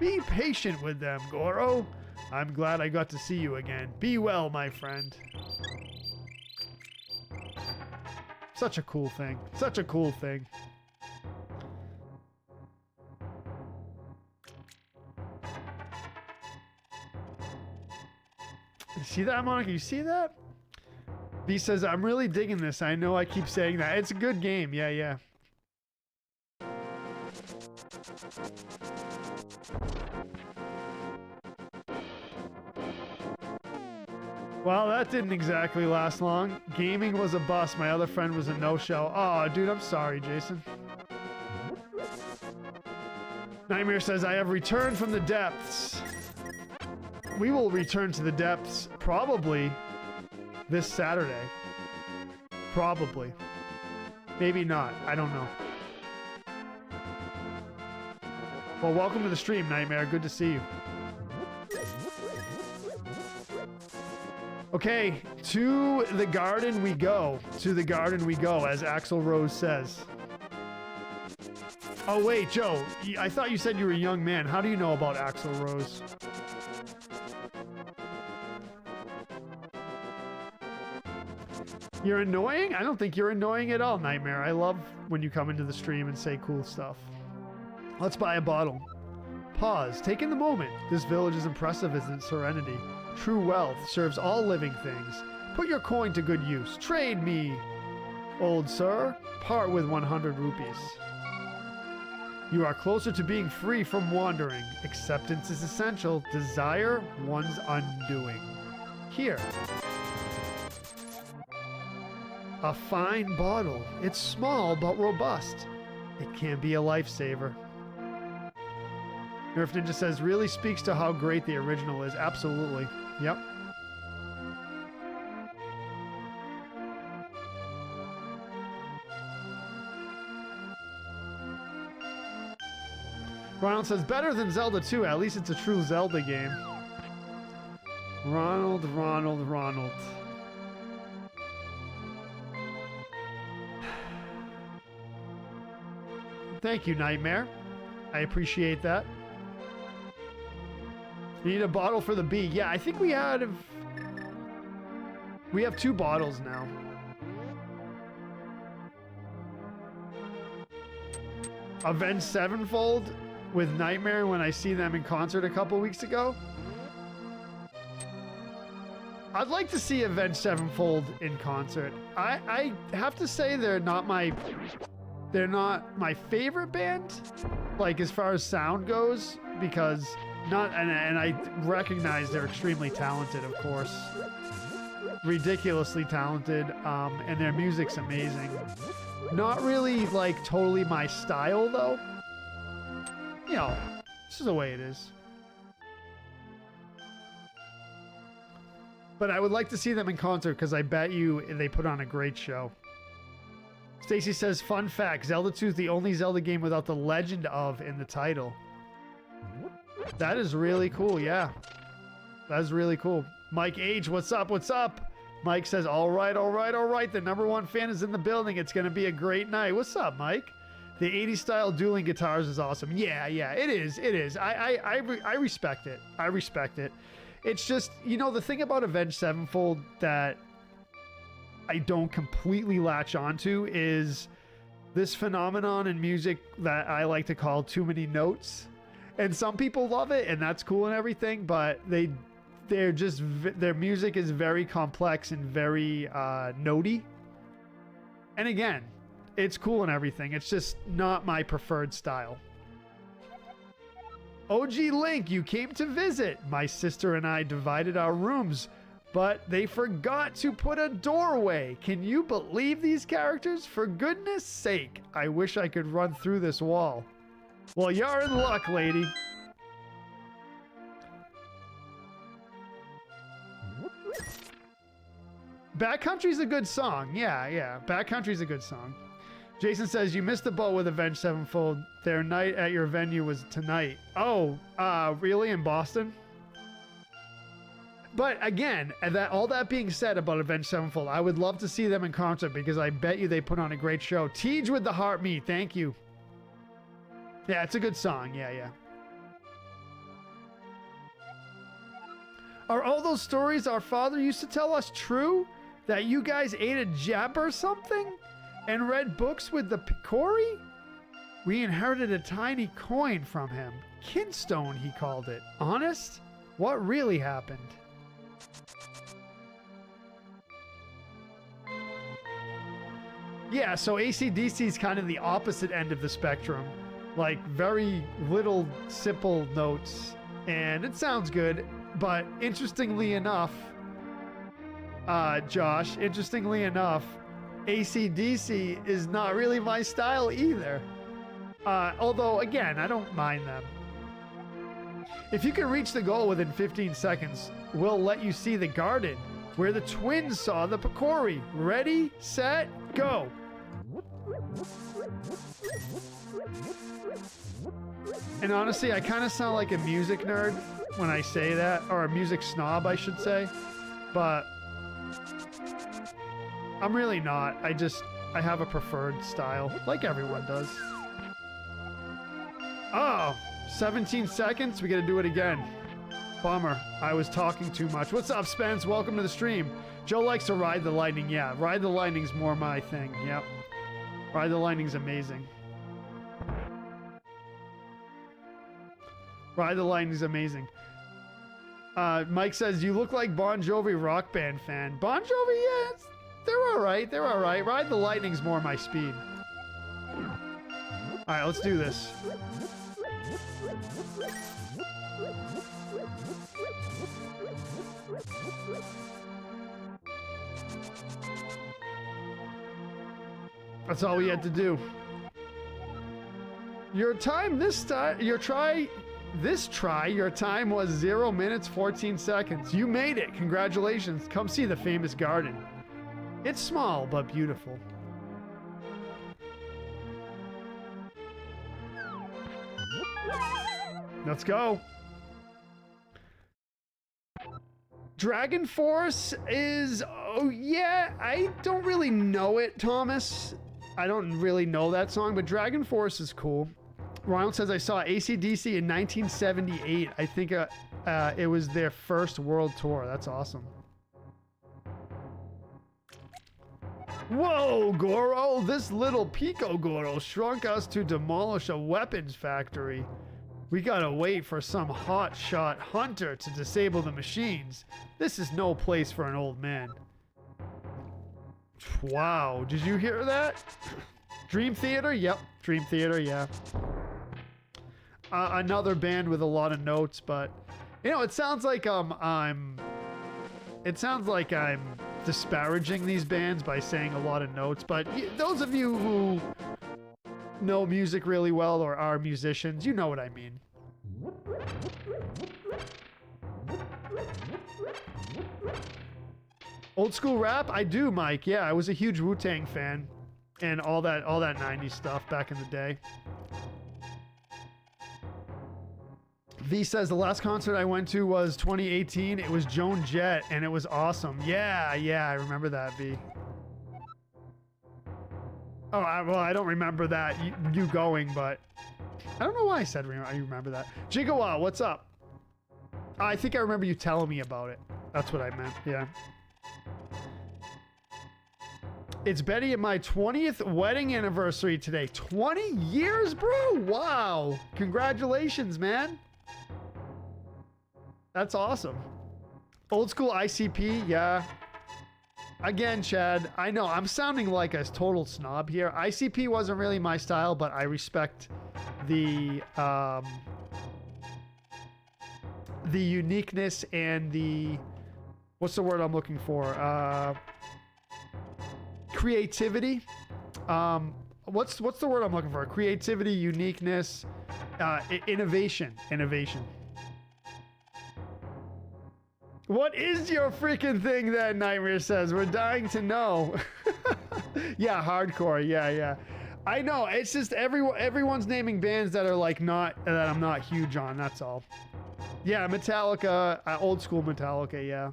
[SPEAKER 1] Be patient with them, Goro. I'm glad I got to see you again. Be well, my friend. Such a cool thing. Such a cool thing. You see that, Monica? You see that? B says, I'm really digging this. I know I keep saying that. It's a good game. Yeah, yeah. Well, that didn't exactly last long. Gaming was a bust. My other friend was a no-show. Oh, dude, I'm sorry, Jason. Nightmare says, I have returned from the depths. We will return to the depths probably this Saturday. Probably. Maybe not. I don't know. Well, welcome to the stream, Nightmare. Good to see you. Okay, to the garden we go. To the garden we go, as Axl Rose says. Oh, wait, Joe. I thought you said you were a young man. How do you know about Axl Rose? You're annoying? I don't think you're annoying at all, Nightmare. I love when you come into the stream and say cool stuff. Let's buy a bottle. Pause. Take in the moment. This village is impressive as its serenity. True wealth serves all living things. Put your coin to good use. Trade me, old sir. Part with 100 rupees. You are closer to being free from wandering. Acceptance is essential. Desire one's undoing. Here. A fine bottle. It's small but robust. It can be a lifesaver. Nerf Ninja says, really speaks to how great the original is. Absolutely. Yep. Ronald says, better than Zelda 2. At least it's a true Zelda game. Ronald. Thank you, Nightmare. I appreciate that. You need a bottle for the bee. Yeah, I think we have 2 bottles now. Avenged Sevenfold with Nightmare when I see them in concert a couple weeks ago. I'd like to see Avenged Sevenfold in concert. I have to say they're not my favorite band, like as far as sound goes, because and I recognize they're extremely talented, of course. Ridiculously talented, and their music's amazing. Not really like totally my style though. You know, this is the way it is. But I would like to see them in concert because I bet you they put on a great show. Stacy says, fun fact, Zelda 2 is the only Zelda game without the Legend of in the title. That is really cool, yeah. That's really cool. Mike H, what's up? What's up? Mike says, all right, all right, all right. The #1 fan is in the building. It's going to be a great night. What's up, Mike? The 80s style dueling guitars is awesome. Yeah, it is. It is. I respect it. I respect it. It's just, you know, the thing about Avenged Sevenfold that I don't completely latch onto is this phenomenon in music that I like to call too many notes. And some people love it, and that's cool and everything, but their music is very complex and very notey. And again, it's cool and everything. It's just not my preferred style. OG Link, you came to visit. My sister and I divided our rooms, but they forgot to put a doorway. Can you believe these characters? For goodness sake, I wish I could run through this wall. Well, you're in luck, lady. Backcountry's a good song. Yeah. Backcountry's a good song. Jason says, you missed the boat with Avenged Sevenfold. Their night at your venue was tonight. Oh, really? In Boston? But again, all that being said about Avenged Sevenfold, I would love to see them in concert because I bet you they put on a great show. Tej with the heart me. Thank you. Yeah, it's a good song. Yeah. Are all those stories our father used to tell us true? That you guys ate a jab or something? And read books with the Picori? We inherited a tiny coin from him. Kinstone, he called it. Honest? What really happened? Yeah, so AC/DC is kind of the opposite end of the spectrum. Like, very little, simple notes. And it sounds good, but interestingly enough, Josh, interestingly enough, AC/DC is not really my style either. Although, again, I don't mind them. If you can reach the goal within 15 seconds, we'll let you see the garden where the twins saw the Picori. Ready, set, go. And honestly, I kind of sound like a music nerd when I say that, or a music snob, I should say. But I'm really not. I have a preferred style, like everyone does. Oh, 17 seconds? We gotta do it again. Bummer. I was talking too much. What's up, Spence? Welcome to the stream. Joe likes to ride the lightning. Yeah, ride the lightning's more my thing. Yep. Ride the lightning's amazing. Ride the lightning's amazing. Mike says, you look like Bon Jovi rock band fan. Bon Jovi, yeah, they're alright. They're alright. Ride the lightning's more my speed. Alright, let's do this. That's all we had to do. Your time this time, your time was 0 minutes 14 seconds. You made it. Congratulations. Come see the famous garden. It's small but beautiful. Let's go. Dragon Force is, oh yeah, I don't really know it, Thomas. I don't really know that song, but Dragon Force is cool. Ronald says, I saw AC/DC in 1978. I think it was their first world tour. That's awesome. Whoa, Goro! This little Pico Goro shrunk us to demolish a weapons factory. We gotta wait for some hotshot hunter to disable the machines. This is no place for an old man. Wow, did you hear that? Dream Theater? Yep, Dream Theater, yeah. Another band with a lot of notes, but you know, it sounds like I'm disparaging these bands by saying a lot of notes, but those of you who know music really well or are musicians, you know what I mean. Old school rap? I do, Mike. Yeah, I was a huge Wu-Tang fan and all that 90s stuff back in the day. V says the last concert I went to was 2018. It was Joan Jett, and it was awesome. Yeah, I remember that, V. Oh, well, I don't remember that, you going, but I don't know why I said I remember that. Gigawa, what's up? I think I remember you telling me about it. That's what I meant, yeah. It's Betty and my 20th wedding anniversary today. 20 years, bro? Wow. Congratulations, man. That's awesome. Old school ICP, yeah. Again, Chad, I know I'm sounding like a total snob here. ICP wasn't really my style, but I respect the uniqueness and the, what's the word I'm looking for? Creativity. What's the word I'm looking for? Creativity, uniqueness, innovation. What is your freaking thing then, Nightmare says? We're dying to know. Yeah, hardcore. Yeah. I know. It's just everyone's naming bands that are like that I'm not huge on. That's all. Yeah, Metallica, old school Metallica. Yeah.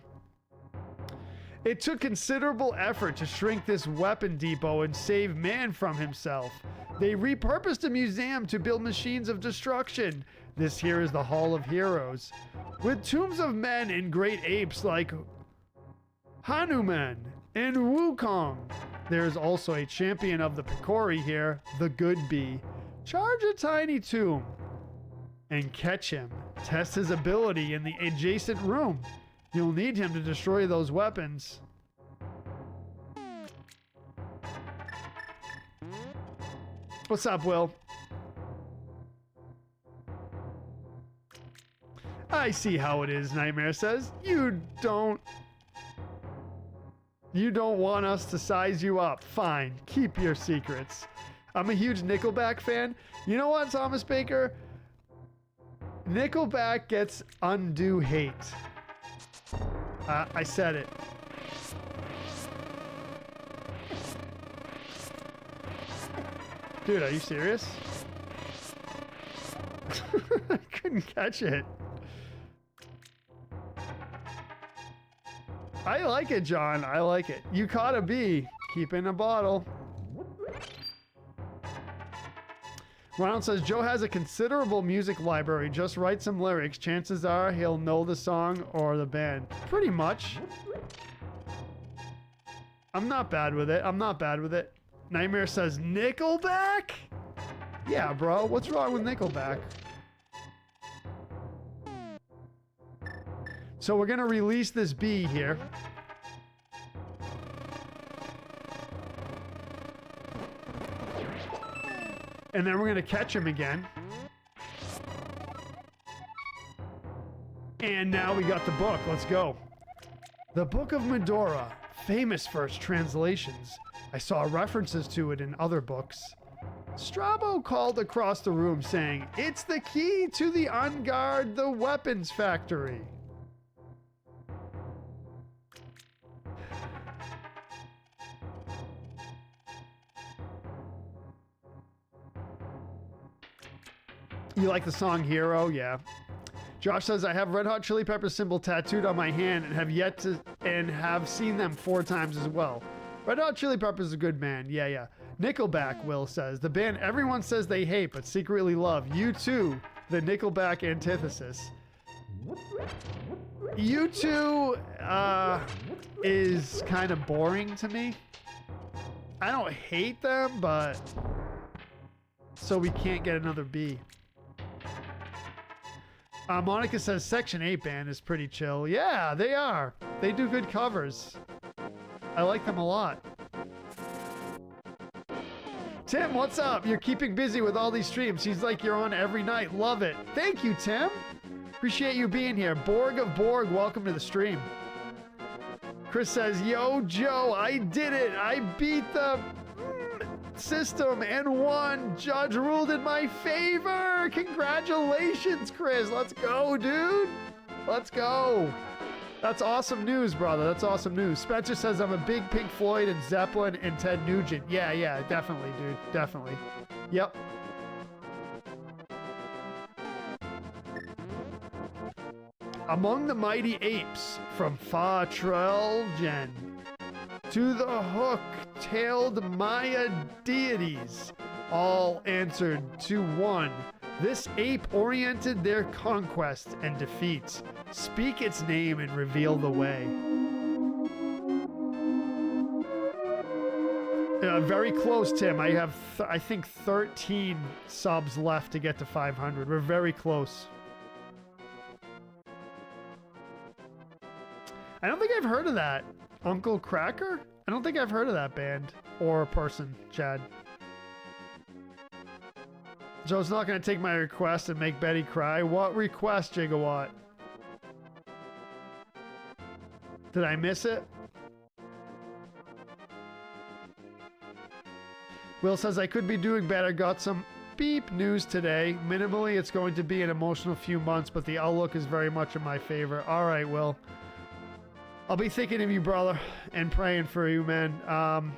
[SPEAKER 1] It took considerable effort to shrink this weapon depot and save man from himself. They repurposed a museum to build machines of destruction. This here is the Hall of Heroes, with tombs of men and great apes like Hanuman and Wukong. There is also a champion of the Picori here, the Good Bee. Charge a tiny tomb and catch him. Test his ability in the adjacent room. You'll need him to destroy those weapons. What's up, Will? I see how it is, Nightmare says. You don't want us to size you up. Fine, keep your secrets. I'm a huge Nickelback fan. You know what, Thomas Baker? Nickelback gets undue hate. I said it. Dude, are you serious? I couldn't catch it. I like it, John. I like it. You caught a bee. Keep in a bottle. Ronald says, Joe has a considerable music library. Just write some lyrics. Chances are he'll know the song or the band. Pretty much. I'm not bad with it. Nightmare says, Nickelback? Yeah, bro. What's wrong with Nickelback? So we're going to release this bee here. And then we're going to catch him again. And now we got the book. Let's go. The Book of Medora, famous for its translations. I saw references to it in other books. Strabo called across the room saying, it's the key to the Unguard the weapons factory. You like the song Hero? Yeah. Josh says, I have Red Hot Chili Peppers symbol tattooed on my hand and have seen them 4 times as well. Red Hot Chili Peppers is a good band. Yeah. Nickelback, Will says. The band everyone says they hate but secretly love. U2, the Nickelback antithesis. U2 is kind of boring to me. I don't hate them, but so we can't get another B. Monica says Section 8 band is pretty chill. Yeah, they are. They do good covers. I like them a lot. Tim, what's up? You're keeping busy with all these streams. Seems like you're on every night. Love it. Thank you, Tim. Appreciate you being here. Borg of Borg, welcome to the stream. Chris says, yo, Joe, I did it. I beat the system and won. Judge ruled in my favor. Congratulations, Chris. Let's go, dude. Let's go. That's awesome news, brother. That's awesome news. Spencer says I'm a big Pink Floyd and Zeppelin and Ted Nugent. Yeah, definitely, dude. Definitely. Yep. Among the mighty apes, from far Trelgen to the hook-tailed Maya deities, all answered to one. This ape oriented their conquest and defeats. Speak its name and reveal the way. Very close, Tim. I have, I think, 13 subs left to get to 500. We're very close. I don't think I've heard of that. Uncle Cracker? I don't think I've heard of that band or person, Chad. Joe's not going to take my request and make Betty cry. What request, Gigawatt? Did I miss it? Will says, I could be doing better. Got some beep news today. Minimally, it's going to be an emotional few months, but the outlook is very much in my favor. All right, Will. I'll be thinking of you, brother, and praying for you, man.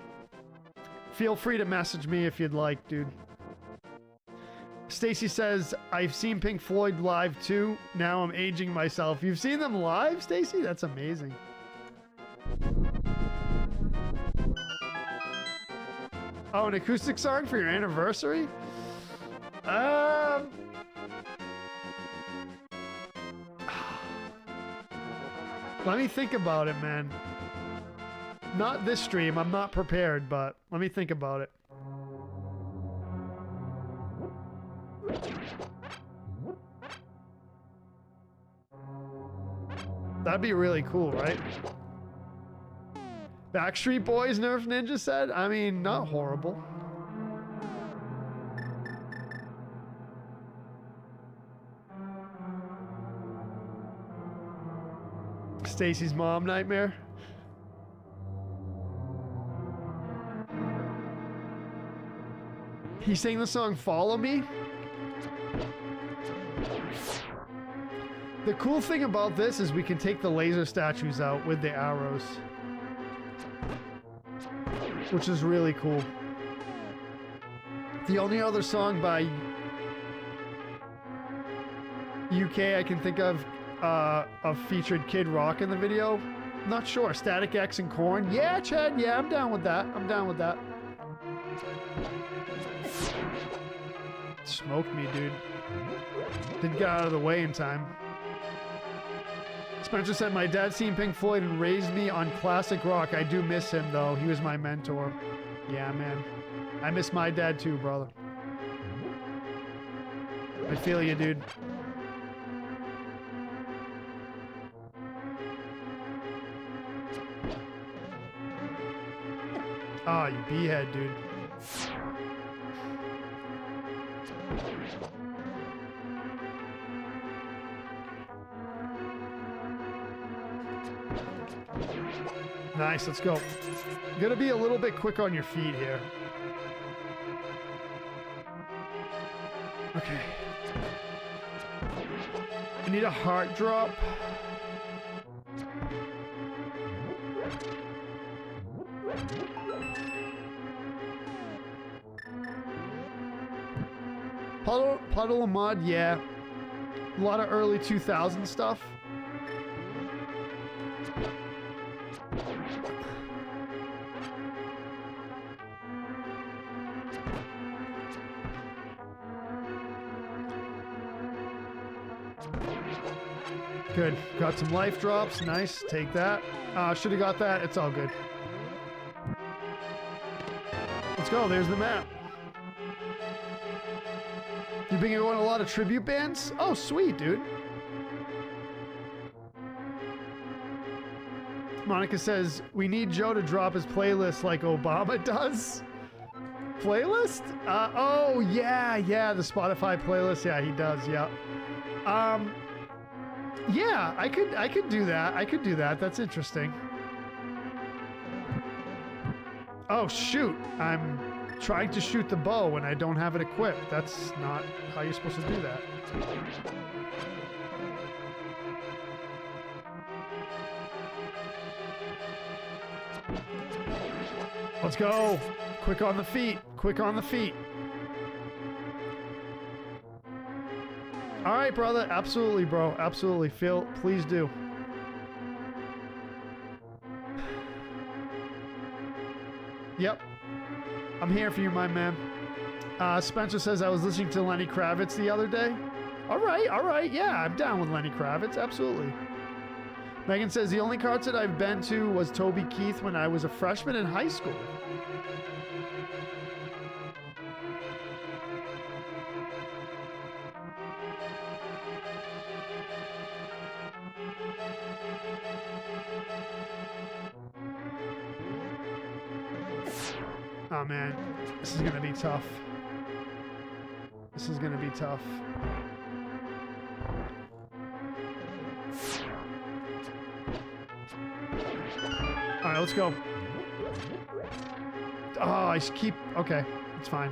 [SPEAKER 1] Feel free to message me if you'd like, dude. Stacy says, I've seen Pink Floyd live too. Now I'm aging myself. You've seen them live, Stacy? That's amazing. Oh, an acoustic song for your anniversary? Let me think about it, man. Not this stream. I'm not prepared, but let me think about it. That'd be really cool, right? Backstreet Boys, Nerf Ninja said? I mean, not horrible. Stacy's mom nightmare. He sang the song Follow Me. The cool thing about this is we can take the laser statues out with the arrows, which is really cool. The only other song by UK I can think of featured Kid Rock in the video. Not sure. Static X and Korn. Yeah, Chad. Yeah, I'm down with that. I'm down with that. Smoked me, dude. Didn't get out of the way in time. Spencer said, my dad seen Pink Floyd and raised me on classic rock. I do miss him, though. He was my mentor. Yeah, man. I miss my dad, too, brother. I feel you, dude. Ah, you b-head, dude. Nice, let's go. You gotta be a little bit quick on your feet here. Okay. I need a heart drop. Puddle of Mud, yeah. A lot of early 2000 stuff. Good. Got some life drops. Nice. Take that. Should have got that. It's all good. Let's go. There's the map. You've been going to a lot of tribute bands? Oh, sweet, dude. Monica says, we need Joe to drop his playlist like Obama does. Playlist? Oh, yeah, the Spotify playlist. Yeah, he does, yeah. Yeah, I could do that. I could do that. That's interesting. Oh, shoot. I'm trying to shoot the bow and I don't have it equipped. That's not how you're supposed to do that. Let's go. Quick on the feet. Quick on the feet. All right, brother. Absolutely, bro. Absolutely. Phil, please do. Yep. I'm here for you, my man. Spencer says, I was listening to Lenny Kravitz the other day. All right. Yeah, I'm down with Lenny Kravitz. Absolutely. Megan says, the only concert I've been to was Toby Keith when I was a freshman in high school. Oh, man. This is going to be tough. This is going to be tough. All right, let's go. Oh, I just keep... Okay, it's fine.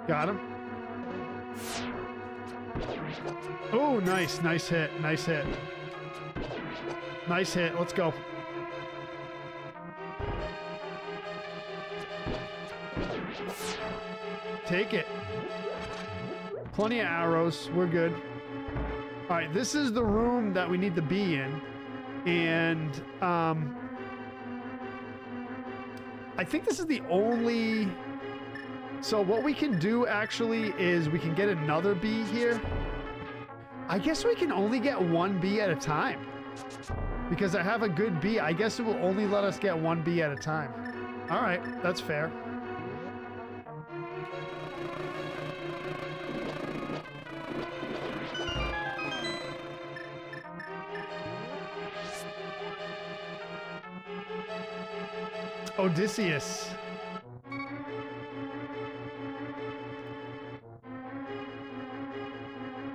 [SPEAKER 1] Got him. Oh, nice. Nice hit. Nice hit. Nice hit. Let's go. Take it. Plenty of arrows. We're good. All right, this is the room that we need to be in. And I think this is the only... So what we can do actually is we can get another bee here. I guess we can only get one bee at a time. Because I have a good bee, I guess it will only let us get one bee at a time. All right, that's fair. Odysseus.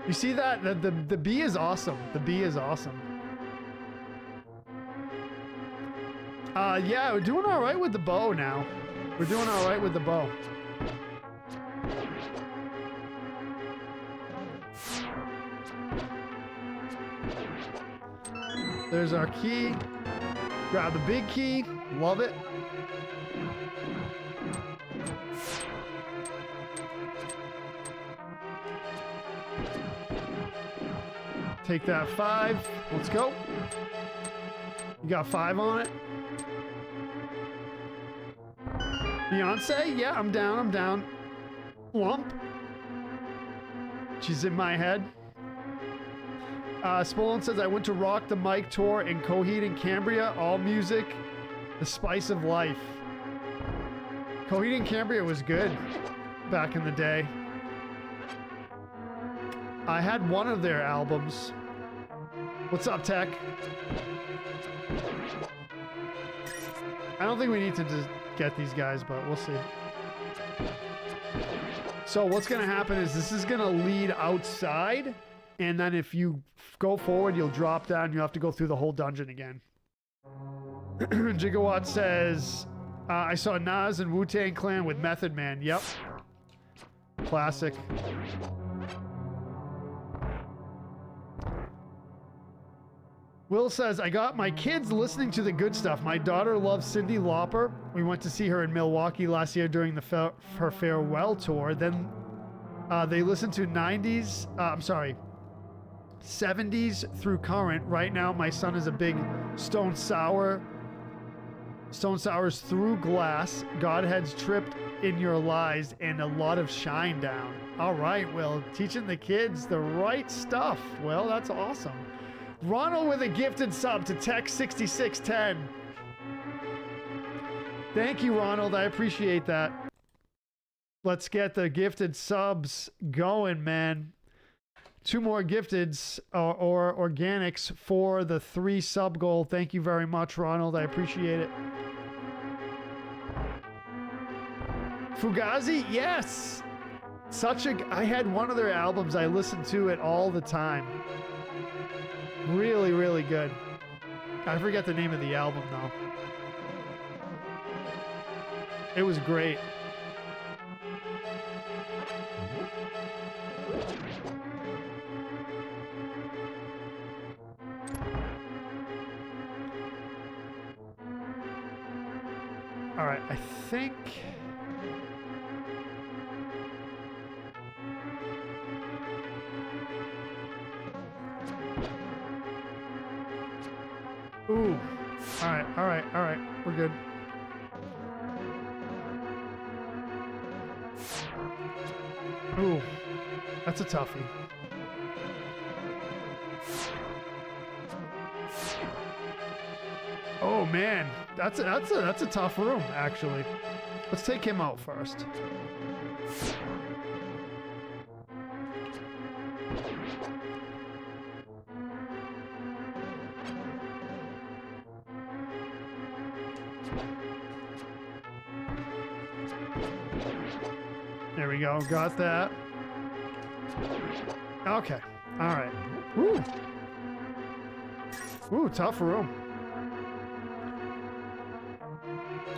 [SPEAKER 1] You see that? The bee is awesome. The bee is awesome. Yeah, we're doing all right with the bow now. We're doing all right with the bow. There's our key. Grab the big key. Love it. Take that 5. Let's go. You got 5 on it. Beyonce? Yeah, I'm down. I'm down. Lump. She's in my head. Spolon says, I went to Rock the Mic tour in Coheed and Cambria. All music. The spice of life. Coheed and Cambria was good back in the day. I had one of their albums. What's up, Tech? I don't think we need to just get these guys, but we'll see. So what's going to happen is this is going to lead outside, and then if you go forward, you'll drop down. You'll have to go through the whole dungeon again. Gigawatt says, I saw Nas and Wu-Tang Clan with Method Man. Yep. Classic. Will says, I got my kids listening to the good stuff. My daughter loves Cyndi Lauper. We went to see her in Milwaukee last year during the her farewell tour. Then they listened to 70s through current. Right now, my son is a big Stone Sours Through Glass, Godhead's Tripped in Your Lies, and a lot of Shine Down. All right, Will, teaching the kids the right stuff. Well, that's awesome. Ronald with a gifted sub to Tech 6610. Thank you, Ronald. I appreciate that. Let's get the gifted subs going, man. 2 more gifteds or organics for the 3 sub goal. Thank you very much, Ronald. I appreciate it. Fugazi, yes. I had one of their albums. I listened to it all the time. Really, really good. I forget the name of the album, though. It was great. All right, I think Ooh. All right, all right, all right. We're good. Ooh. That's a toughie. Oh man, that's a tough room actually. Let's take him out first. There we go, got that. Okay, all right. Ooh. Ooh, tough room.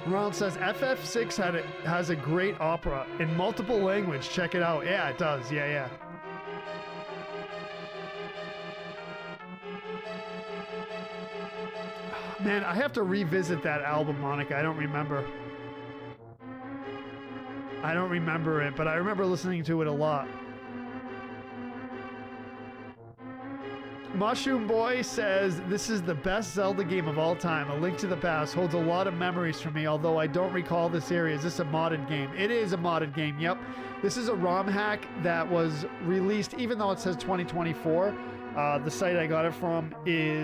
[SPEAKER 1] Ronald says FF6 has a great opera in multiple language. Check it out. Yeah, it does. Yeah, yeah. Man, I have to revisit that album, Monica. I don't remember. I don't remember it, but I remember listening to it a lot. Mushroom Boy says, this is the best Zelda game of all time. A Link to the Past holds a lot of memories for me, although I don't recall this area. Is this a modded game? It is a modded game, yep. This is a ROM hack that was released, even though it says 2024. The site I got it from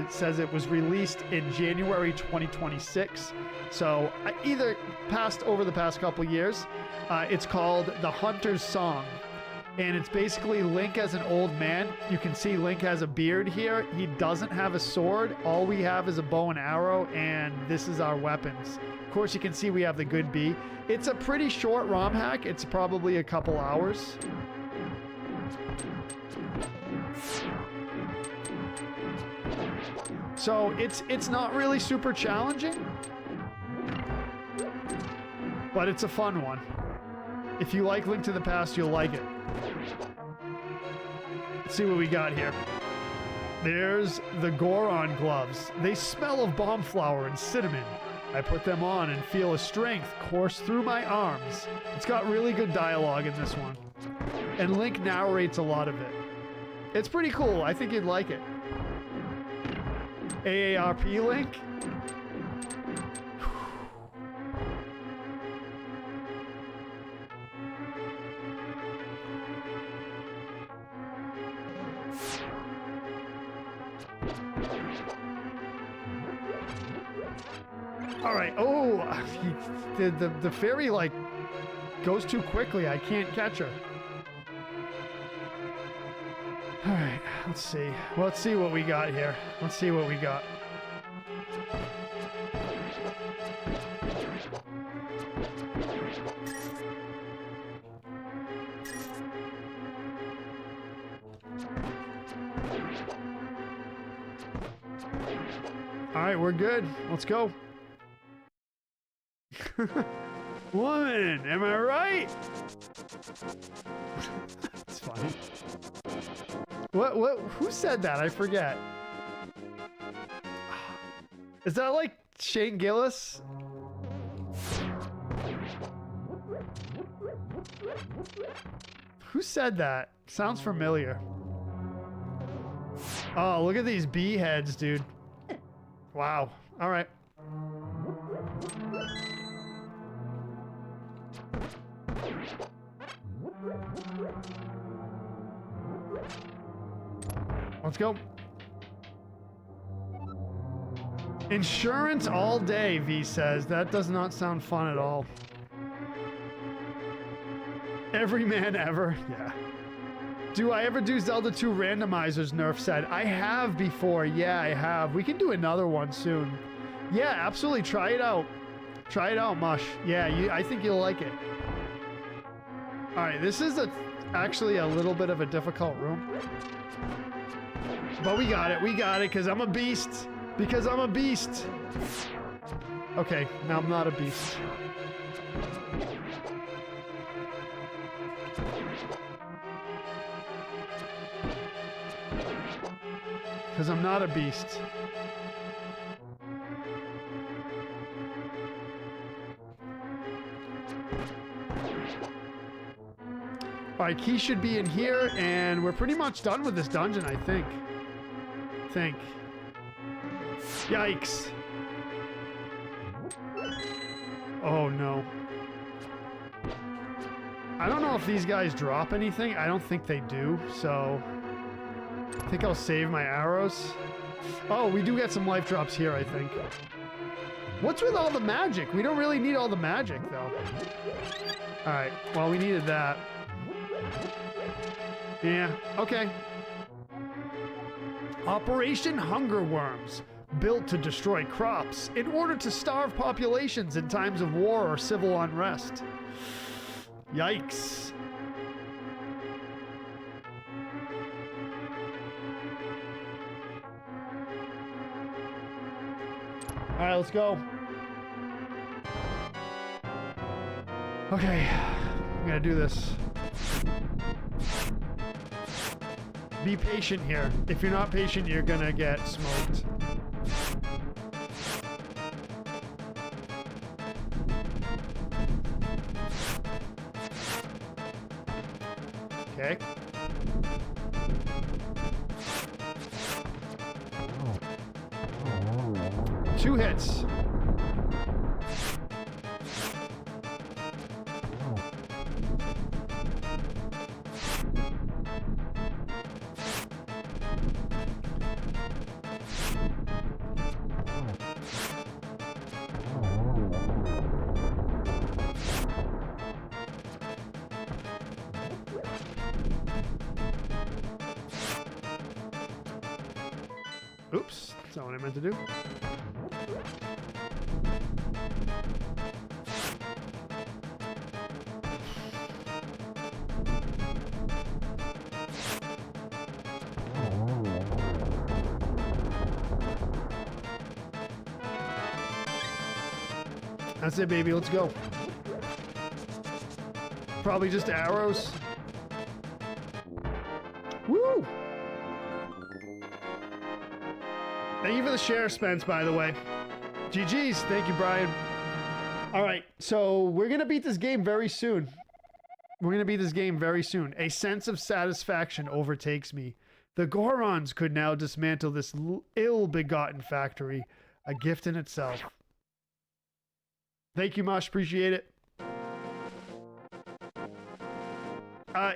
[SPEAKER 1] says it was released in January 2026. So either passed over the past couple years. It's called The Hunter's Song. And it's basically Link as an old man. You can see Link has a beard here. He doesn't have a sword. All we have is a bow and arrow, and this is our weapons. Of course, you can see we have the good bee. It's a pretty short ROM hack. It's probably a couple hours. So it's not really super challenging, but it's a fun one. If you like Link to the Past, you'll like it. Let's see what we got here. There's the Goron gloves. They smell of bomb flour and cinnamon. I put them on and feel a strength course through my arms. It's got really good dialogue in this one. And Link narrates a lot of it. It's pretty cool. I think you'd like it. AARP Link? All right. Oh, the fairy like goes too quickly. I can't catch her. All right. Let's see. Let's see what we got here. Let's see what we got. All right, we're good. Let's go. Woman, am I right? It's funny. What, who said that? I forget. Is that like Shane Gillis? Who said that? Sounds familiar. Oh, look at these bee heads, dude. Wow. All right. Let's go. Insurance all day, V says. That does not sound fun at all. Every man ever. Yeah. Do I ever do Zelda 2 randomizers, Nerf said. I have before. Yeah, I have. We can do another one soon. Yeah, absolutely. Try it out. Try it out, Mush. Yeah, I think you'll like it. All right, this is actually a little bit of a difficult room. But we got it, because I'm a beast. Because I'm a beast. Okay, now I'm not a beast. Because I'm not a beast. All right, key should be in here, and we're pretty much done with this dungeon, I think. Yikes. Oh no. I don't know if these guys drop anything. I don't think they do, so I think I'll save my arrows. Oh, we do get some life drops here, I think. What's with all the magic? We don't really need all the magic, though. Alright, well, we needed that. Yeah, okay. Operation Hunger Worms. Built to destroy crops in order to starve populations in times of war or civil unrest. Yikes. All right, let's go. Okay, I'm gonna do this. Be patient here. If you're not patient, you're gonna get smoked. Okay. Two hits. Oops, that's not what I meant to do. That's it, baby. Let's go. Probably just arrows. Woo! Thank you for the share, Spence, by the way. GG's. Thank you, Brian. All right, so we're going to beat this game very soon. We're going to beat this game very soon. A sense of satisfaction overtakes me. The Gorons could now dismantle this ill-begotten factory. A gift in itself. Thank you, Mosh. Appreciate it.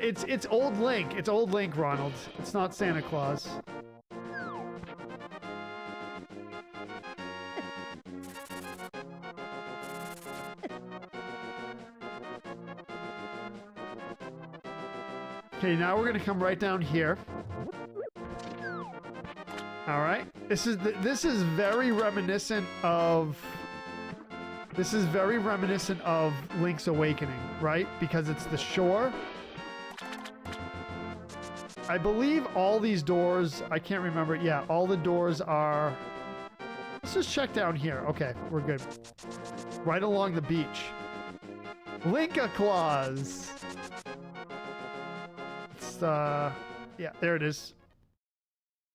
[SPEAKER 1] It's Old Link. It's Old Link, Ronald. It's not Santa Claus. Okay, now we're gonna come right down here. All right, this is very reminiscent of. This is very reminiscent of Link's Awakening, right? Because it's the shore. I believe all these doors. I can't remember. Yeah, all the doors are. Let's just check down here. Okay, we're good. Right along the beach. Linka Claus. Yeah, there it is.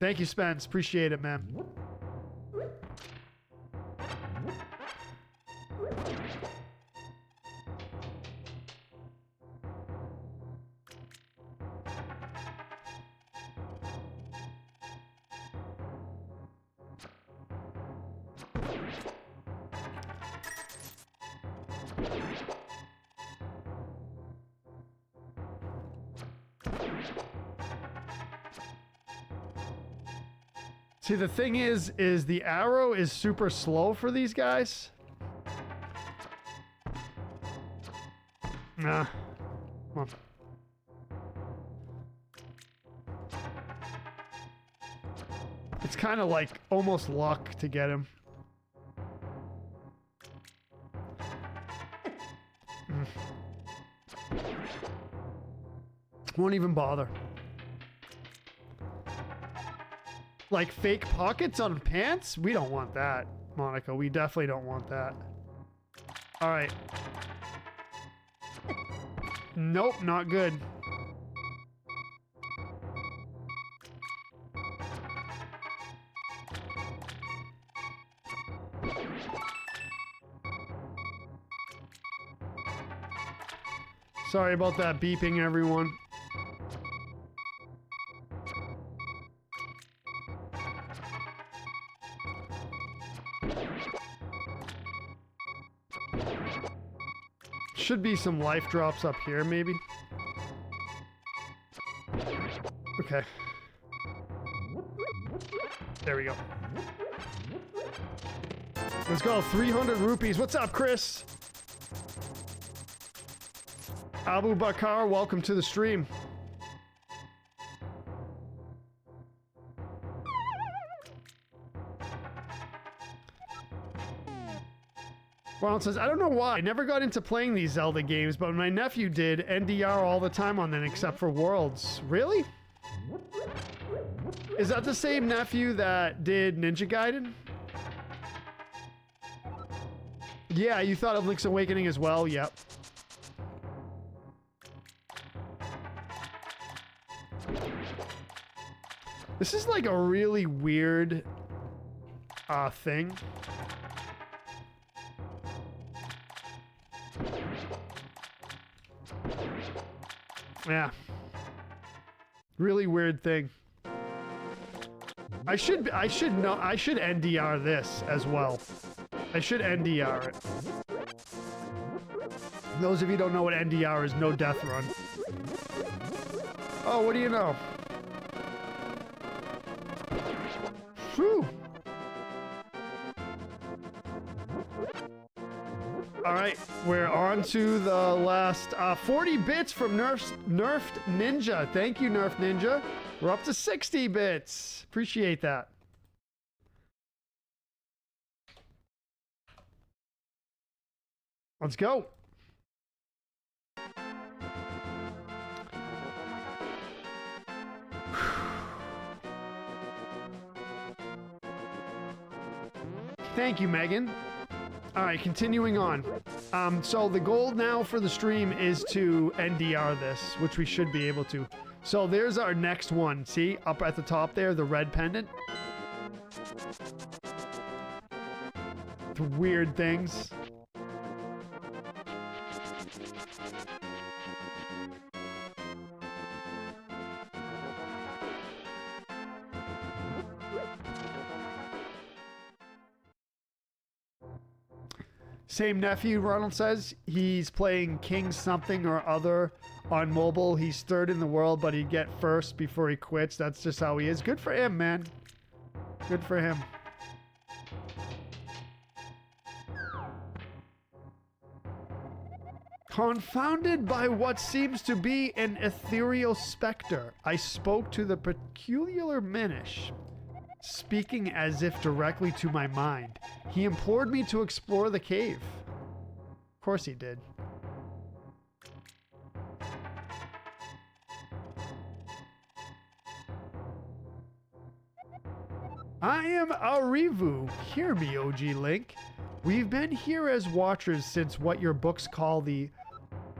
[SPEAKER 1] Thank you, Spence. Appreciate it, man. See, the thing is the arrow is super slow for these guys. Nah. Come on. It's kind of like almost luck to get him. Won't even bother. Like fake pockets on pants? We don't want that, Monica. We definitely don't want that. All right. Nope, not good. Sorry about that beeping, everyone. Should be some life drops up here, maybe. Okay. There we go. Let's go. 300 rupees. What's up, Chris? Abu Bakar, welcome to the stream. Ronald says, I don't know why. I never got into playing these Zelda games, but my nephew did NDR all the time on them, except for Worlds. Really? Is that the same nephew that did Ninja Gaiden? Yeah, you thought of Link's Awakening as well? Yep. This is like a really weird thing. Yeah. Really weird thing. I should NDR this as well. I should NDR it. Those of you who don't know what NDR is, no death run. Oh, what do you know? Whew. All right, we're on to the last 40 bits from Nerfed Ninja. Thank you, Nerfed Ninja. We're up to 60 bits. Appreciate that. Let's go. Thank you, Megan. All right, continuing on. So the goal now for the stream is to NDR this, which we should be able to. So there's our next one. See, up at the top there, the red pendant. The weird things. Same nephew, Ronald says. He's playing King something or other on mobile. He's third in the world, but he'd get first before he quits. That's just how he is. Good for him, man. Good for him. Confounded by what seems to be an ethereal specter, I spoke to the peculiar Minish, speaking as if directly to my mind. He implored me to explore the cave. Of course he did. I am Arivu. Hear me, OG Link. We've been here as watchers since what your books call the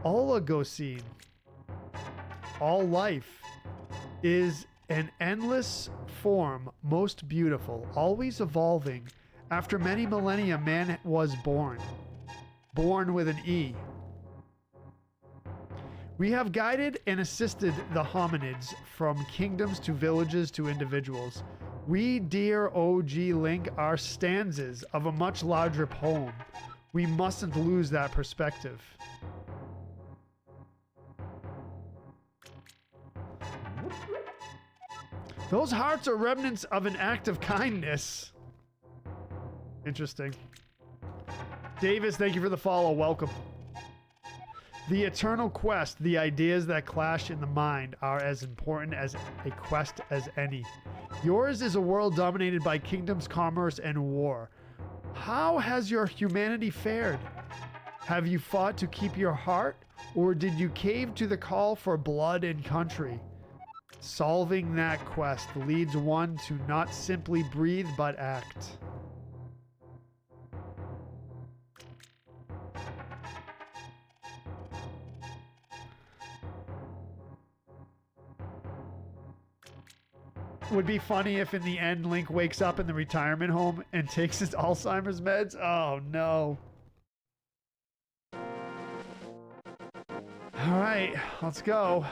[SPEAKER 1] Oligocene. All life is an endless form, most beautiful, always evolving. After many millennia, man was born. Born with an E. We have guided and assisted the hominids from kingdoms to villages to individuals. We, dear OG Link, are stanzas of a much larger poem. We mustn't lose that perspective. Those hearts are remnants of an act of kindness. Interesting. Davis, thank you for the follow. Welcome. The eternal quest, the ideas that clash in the mind, are as important as a quest as any. Yours is a world dominated by kingdoms, commerce, and war. How has your humanity fared? Have you fought to keep your heart, or did you cave to the call for blood and country? Solving that quest leads one to not simply breathe, but act. Would be funny if in the end Link wakes up in the retirement home and takes his Alzheimer's meds. Oh no. All right, let's go.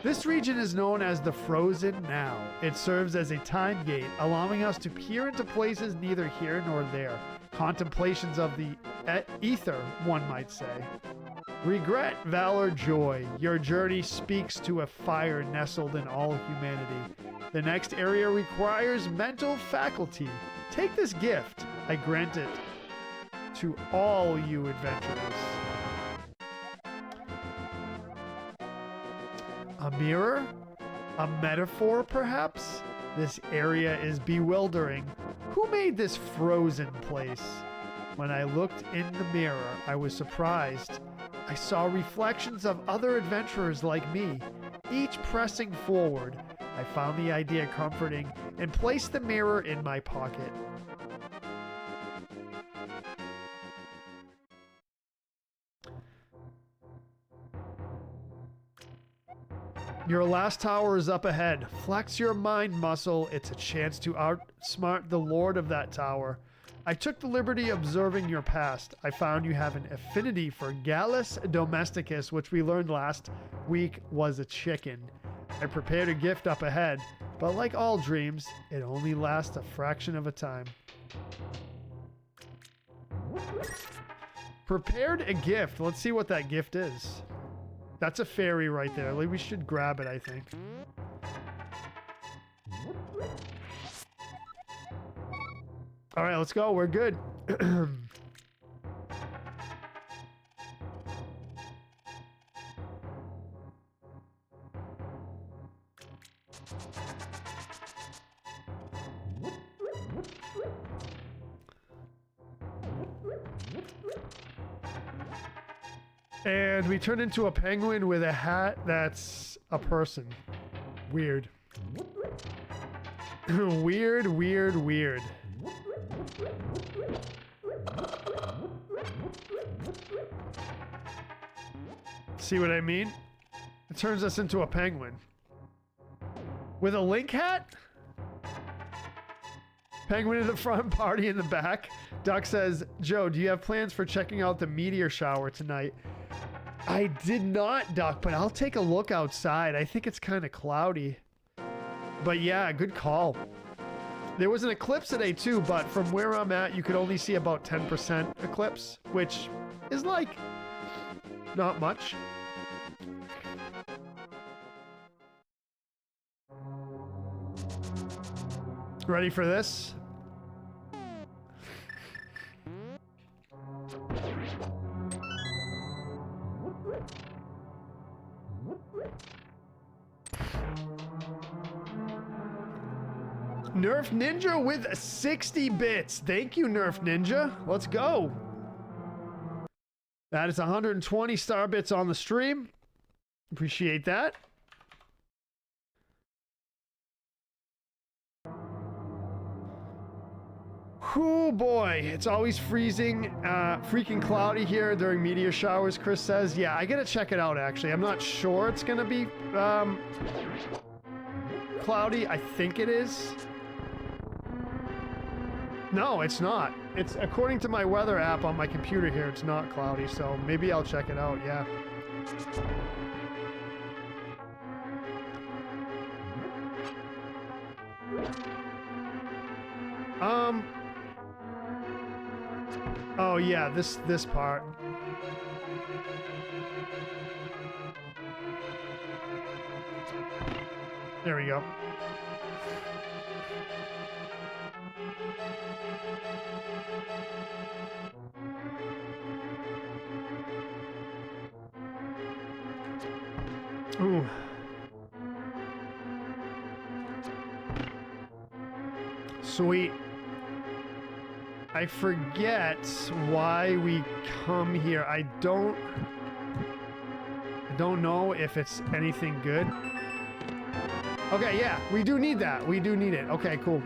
[SPEAKER 1] This region is known as the Frozen Now. It serves as a time gate, allowing us to peer into places neither here nor there. Contemplations of the ether, one might say. Regret, valor, joy. Your journey speaks to a fire nestled in all humanity. The next area requires mental faculty. Take this gift. I grant it to all you adventurers. A mirror? A metaphor, perhaps? This area is bewildering. Who made this frozen place? When I looked in the mirror, I was surprised. I saw reflections of other adventurers like me, each pressing forward. I found the idea comforting and placed the mirror in my pocket. Your last tower is up ahead. Flex your mind muscle. It's a chance to outsmart the lord of that tower. I took the liberty observing your past. I found you have an affinity for Gallus domesticus, which we learned last week was a chicken. I prepared a gift up ahead, but like all dreams, it only lasts a fraction of a time. Prepared a gift. Let's see what that gift is. That's a fairy right there. Like, we should grab it, I think. All right, let's go. We're good. And we turn into a penguin with a hat that's a person. Weird. Weird, weird, weird. See what I mean? It turns us into a penguin. With a Link hat? Penguin in the front, party in the back. Duck says, Joe, do you have plans for checking out the meteor shower tonight? I did not, Duck, but I'll take a look outside. I think it's kind of cloudy. But yeah, good call. There was an eclipse today too, but from where I'm at, you could only see about 10% eclipse, which is like not much. Ready for this? Nerf Ninja with 60 bits. Thank you, Nerf Ninja. Let's go. That is 120 star bits on the stream. Appreciate that. Oh boy, it's always freezing, freaking cloudy here during meteor showers, Chris says. Yeah, I gotta check it out actually. I'm not sure it's gonna be cloudy. I think it is. No, it's not. It's according to my weather app on my computer here, it's not cloudy, so maybe I'll check it out, yeah. Oh yeah, this part. There we go. Ooh. Sweet. I forget why we come here. I don't know if it's anything good. Okay, yeah, we do need that. We do need it. Okay, cool.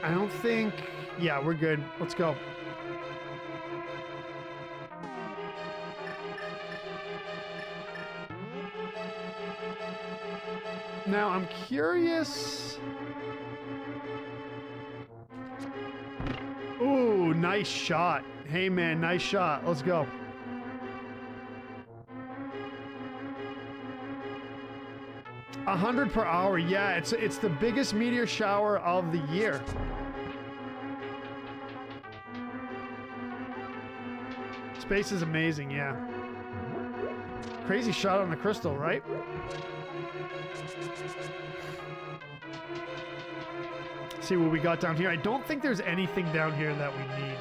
[SPEAKER 1] I don't think... Yeah, we're good. Let's go. Now, I'm curious... Ooh, nice shot. Hey, man, nice shot. Let's go. 100 per hour. Yeah, it's the biggest meteor shower of the year. Space is amazing, yeah. Crazy shot on the crystal, right? See what we got down here. I don't think there's anything down here that we need.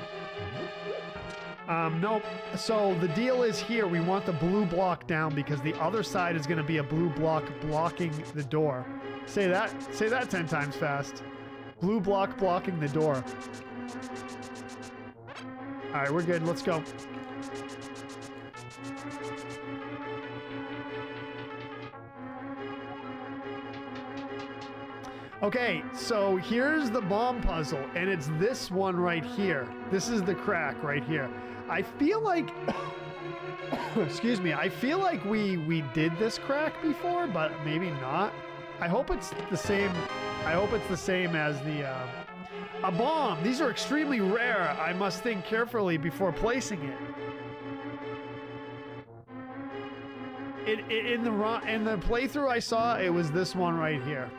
[SPEAKER 1] Nope. So the deal is here, we want the blue block down because the other side is going to be a blue block blocking the door. Say that 10 times fast. Blue block blocking the door. All right, we're good. Let's go. Okay, so here's the bomb puzzle, and it's this one right here. This is the crack right here. I feel like, excuse me, I feel like we did this crack before, but maybe not. I hope it's the same. I hope it's the same as the, a bomb. These are extremely rare. I must think carefully before placing it. In the playthrough I saw, it was this one right here.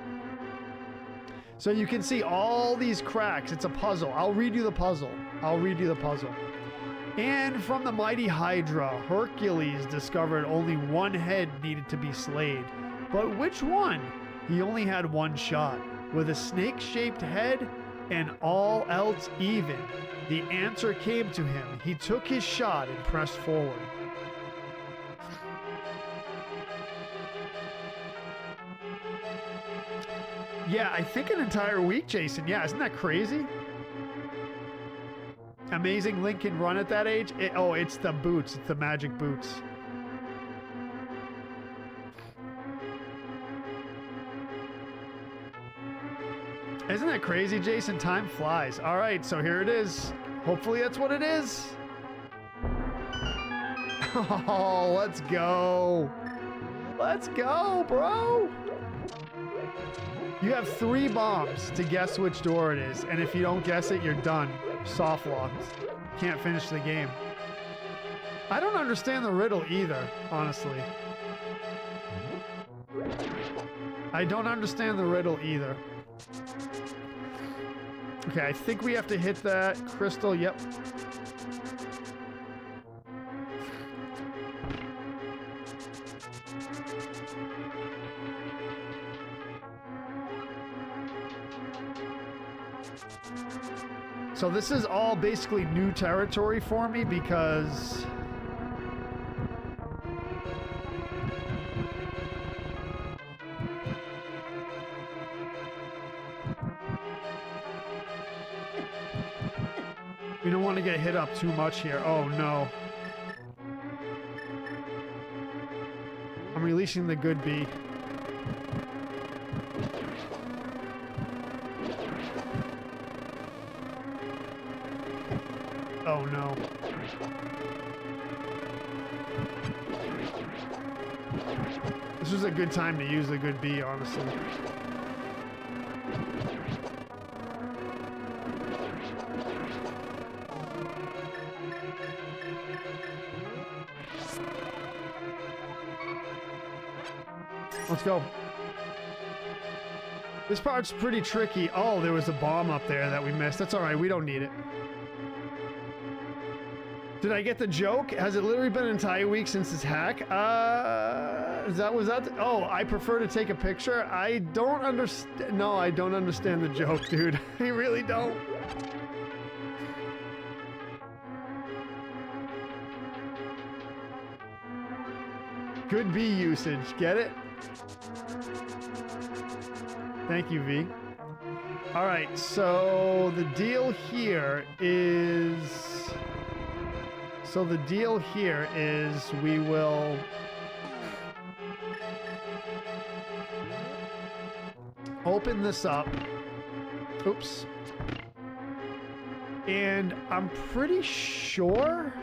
[SPEAKER 1] So you can see all these cracks. It's a puzzle. I'll read you the puzzle. And from the mighty Hydra, Hercules discovered only one head needed to be slayed. But which one? He only had one shot. With a snake-shaped head and all else even. The answer came to him. He took his shot and pressed forward. Yeah, I think an entire week, Jason. Yeah, isn't that crazy? Amazing Link can run at that age? Oh, it's the boots. It's the magic boots. Isn't that crazy, Jason? Time flies. All right, so here it is. Hopefully that's what it is. Oh, let's go. Let's go, bro. You have 3 bombs to guess which door it is, and if you don't guess it, you're done. Soft locked. Can't finish the game. I don't understand the riddle either, honestly. I don't understand the riddle either. Okay, I think we have to hit that crystal. Yep. So this is all basically new territory for me because we don't want to get hit up too much here. Oh no. I'm releasing the good bee. Oh no. This was a good time to use the good bee, honestly. Let's go. This part's pretty tricky. Oh, there was a bomb up there that we missed. That's all right. We don't need it. Did I get the joke? Has it literally been an entire week since this hack? Was that? Oh, I prefer to take a picture. I don't understand. No, I don't understand the joke, dude. I really don't. Good bee usage. Get it? Thank you, V. All right, so the deal here is... we will open this up. Oops. And I'm pretty sure...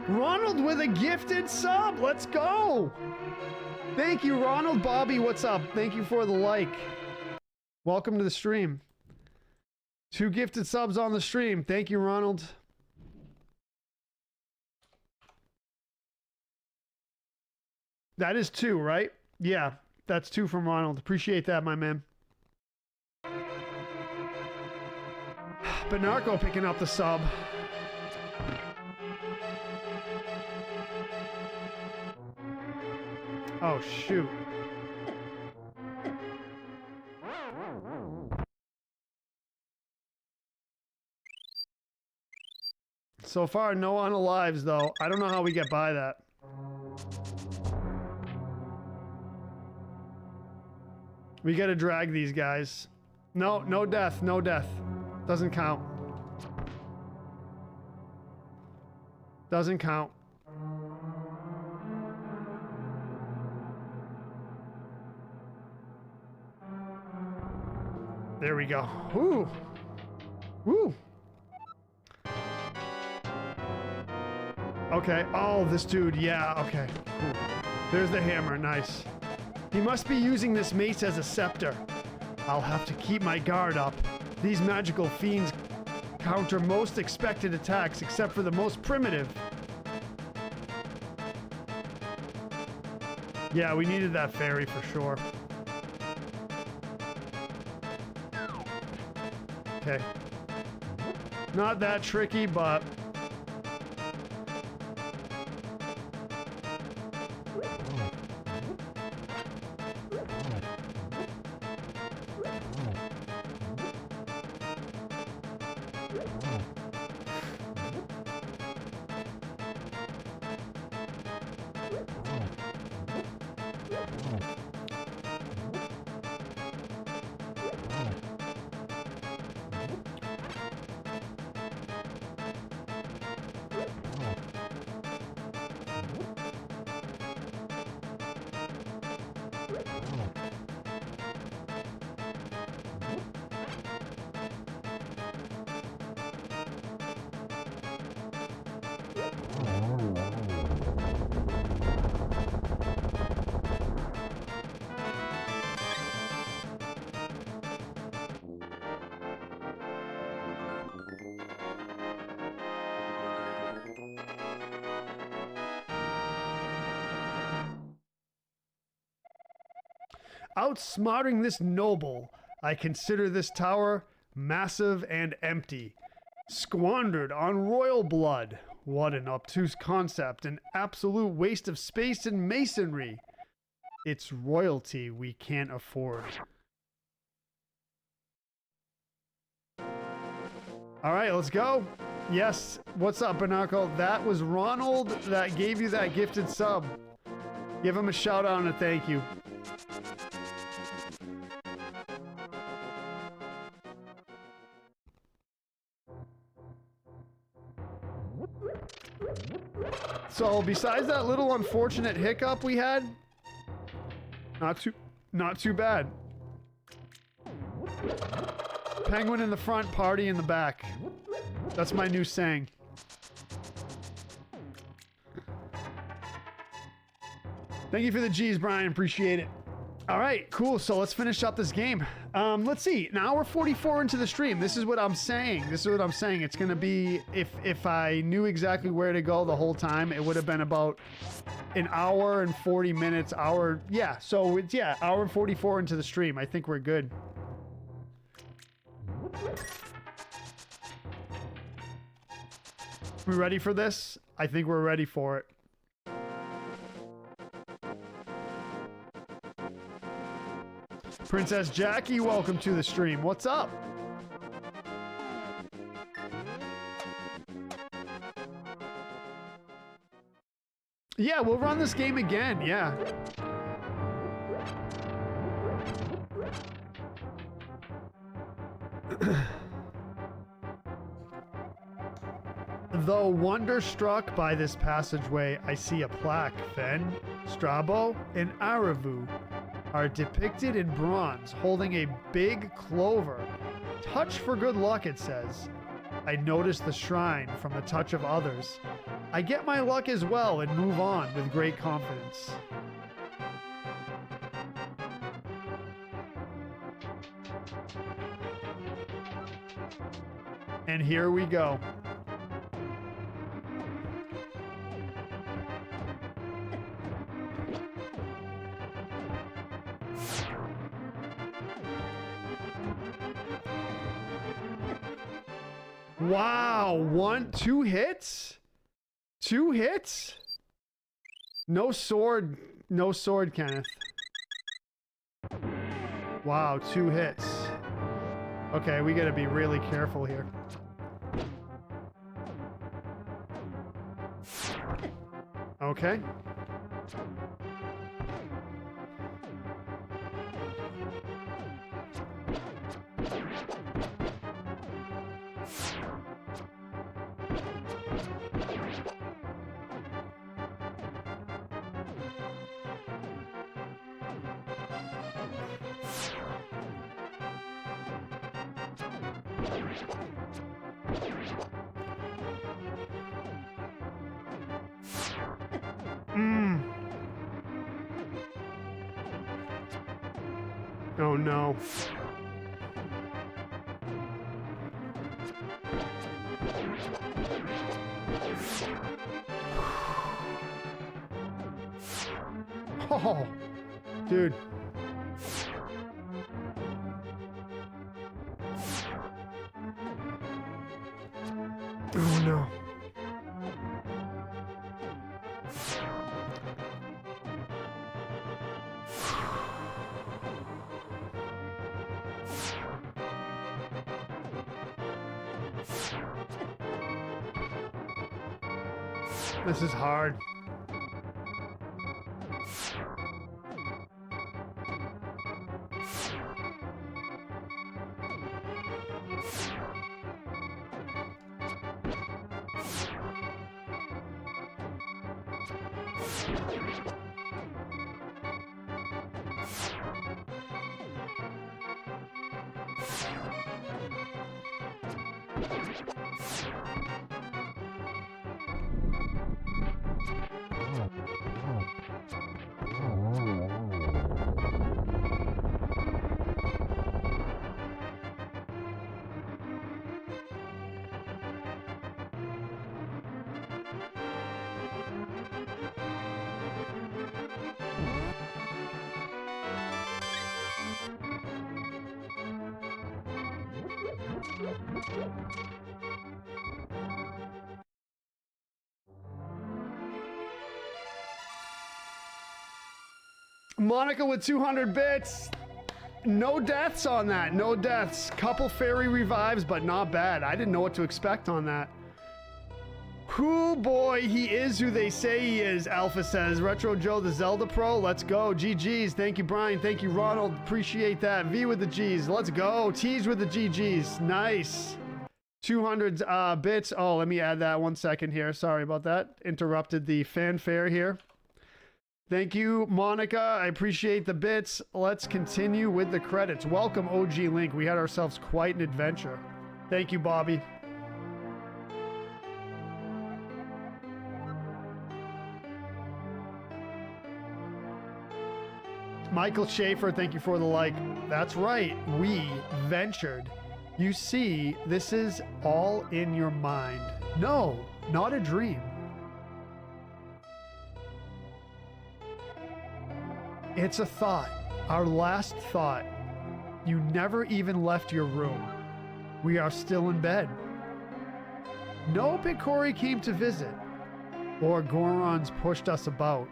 [SPEAKER 1] Ronald with a gifted sub. Let's go. Thank you, Ronald Bobby. What's up? Thank you for the like. Welcome to the stream. 2 gifted subs on the stream. Thank you, Ronald. That is 2, right? Yeah, that's 2 from Ronald. Appreciate that, my man. Benarco picking up the sub. Oh, shoot. So far, no unalives, though. I don't know how we get by that. We gotta drag these guys. No, no death, no death. Doesn't count. Doesn't count. There we go. Woo! Woo! Okay. Oh, this dude. Yeah, okay. Cool. There's the hammer. Nice. He must be using this mace as a scepter. I'll have to keep my guard up. These magical fiends counter most expected attacks except for the most primitive. Yeah, we needed that fairy for sure. Okay. Not that tricky, but... Outsmarting this noble, I consider this tower massive and empty. Squandered on royal blood. What an obtuse concept, an absolute waste of space and masonry. It's royalty we can't afford. All right, let's go. Yes, what's up, Bernarco? That was Ronald that gave you that gifted sub. Give him a shout out and a thank you. So besides that little unfortunate hiccup we had, not too bad. Penguin in the front, party in the back. That's my new saying. Thank you for the G's, Brian. Appreciate it. All right, cool. So let's finish up this game. Let's see. Now we're 44 into the stream. This is what I'm saying. It's going to be, if I knew exactly where to go the whole time, it would have been about an hour and 40 minutes. Yeah. So it's, yeah, hour and 44 into the stream. I think we're good. We ready for this? I think we're ready for it. Princess Jackie, welcome to the stream. What's up? Yeah, we'll run this game again. Yeah. Though wonderstruck by this passageway, I see a plaque. Fen, Strabo, and Aravu are depicted in bronze, holding a big clover. Touch for good luck, it says. I notice the shrine from the touch of others. I get my luck as well and move on with great confidence. And here we go. Wow, two hits? 2 hits? No sword, Kenneth. Wow, 2 hits. Okay, we gotta be really careful here. Okay. Oh no. Oh, dude. Oh no. This is hard. Monica with 200 bits. No deaths on that. No deaths. Couple fairy revives, but not bad. I didn't know what to expect on that. Whoo boy, he is who they say he is, Alpha says. Retro Joe, the Zelda Pro. Let's go. GG's. Thank you, Brian. Thank you, Ronald. Appreciate that. V with the G's. Let's go. T's with the GG's. Nice. 200 bits. Oh, let me add that 1 second here. Sorry about that. Interrupted the fanfare here. Thank you, Monica. I appreciate the bits. Let's continue with the credits. Welcome, OG Link. We had ourselves quite an adventure. Thank you, Bobby. Michael Schaefer, thank you for the like. That's right. We ventured. You see, this is all in your mind. No, not a dream. It's a thought, our last thought. You never even left your room. We are still in bed. No Picori came to visit, or Gorons pushed us about.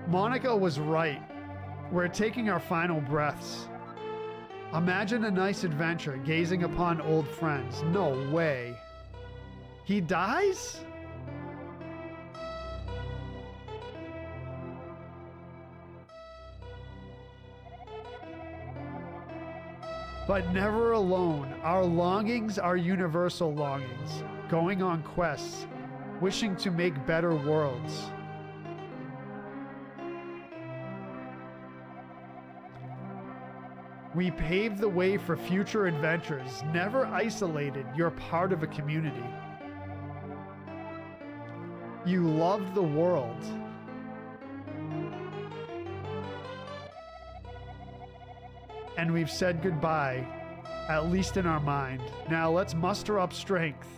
[SPEAKER 1] Monica was right. We're taking our final breaths. Imagine a nice adventure, gazing upon old friends. No way. He dies? But never alone. Our longings are universal longings, going on quests, wishing to make better worlds. We pave the way for future adventures, never isolated. You're part of a community. You loved the world. and we've said goodbye, at least in our mind. Now let's muster up strength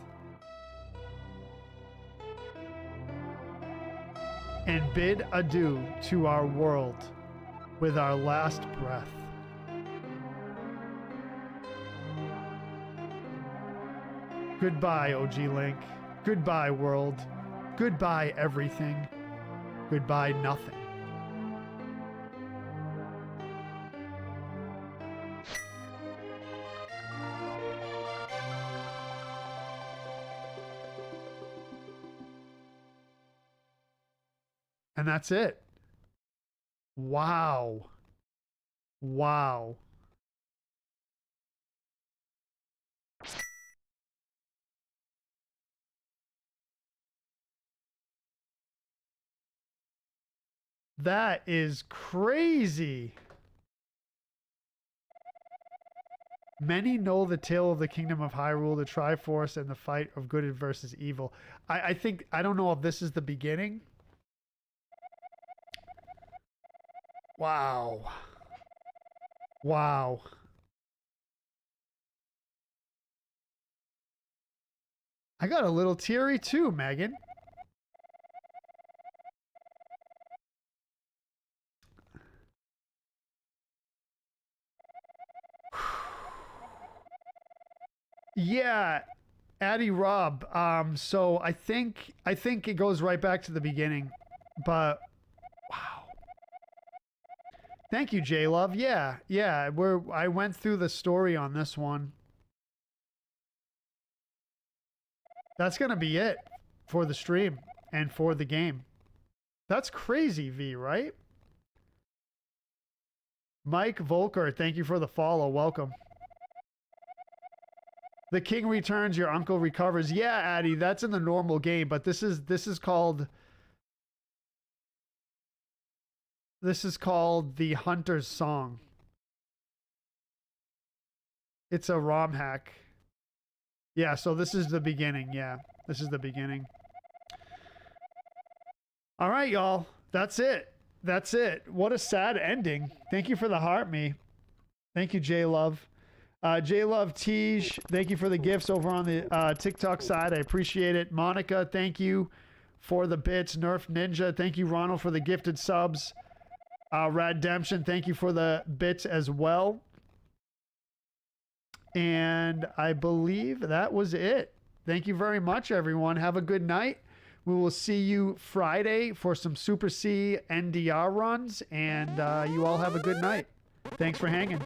[SPEAKER 1] and bid adieu to our world with our last breath. Goodbye, OG Link. Goodbye, world. Goodbye, everything. Goodbye, nothing. And that's it. Wow. Wow. That is crazy. Many know the tale of the kingdom of Hyrule, the Triforce, and the fight of good versus evil. I think, I don't know if this is the beginning. Wow. Wow. I got a little teary too, Megan. Yeah, Addy Rob. So I think it goes right back to the beginning, but wow. Thank you, J Love. Yeah, yeah. I went through the story on this one. That's gonna be it for the stream and for the game. That's crazy, V, right? Mike Volker, thank you for the follow. Welcome. The king returns, your uncle recovers. Yeah, Addy, that's in the normal game, but this is called the Hunter's Song. It's a ROM hack. Yeah, so this is the beginning. Yeah, this is the beginning. All right, y'all. That's it. That's it. What a sad ending. Thank you for the heart, me. Thank you, J Love. J Love Tej, thank you for the gifts over on the TikTok side. I appreciate it. Monica, thank you for the bits. Nerf Ninja, thank you, Ronald, for the gifted subs. Raddemption, thank you for the bits as well. And I believe that was it. Thank you very much, everyone. Have a good night. We will see you Friday for some Super C NDR runs. And you all have a good night. Thanks for hanging.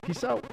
[SPEAKER 1] Peace out.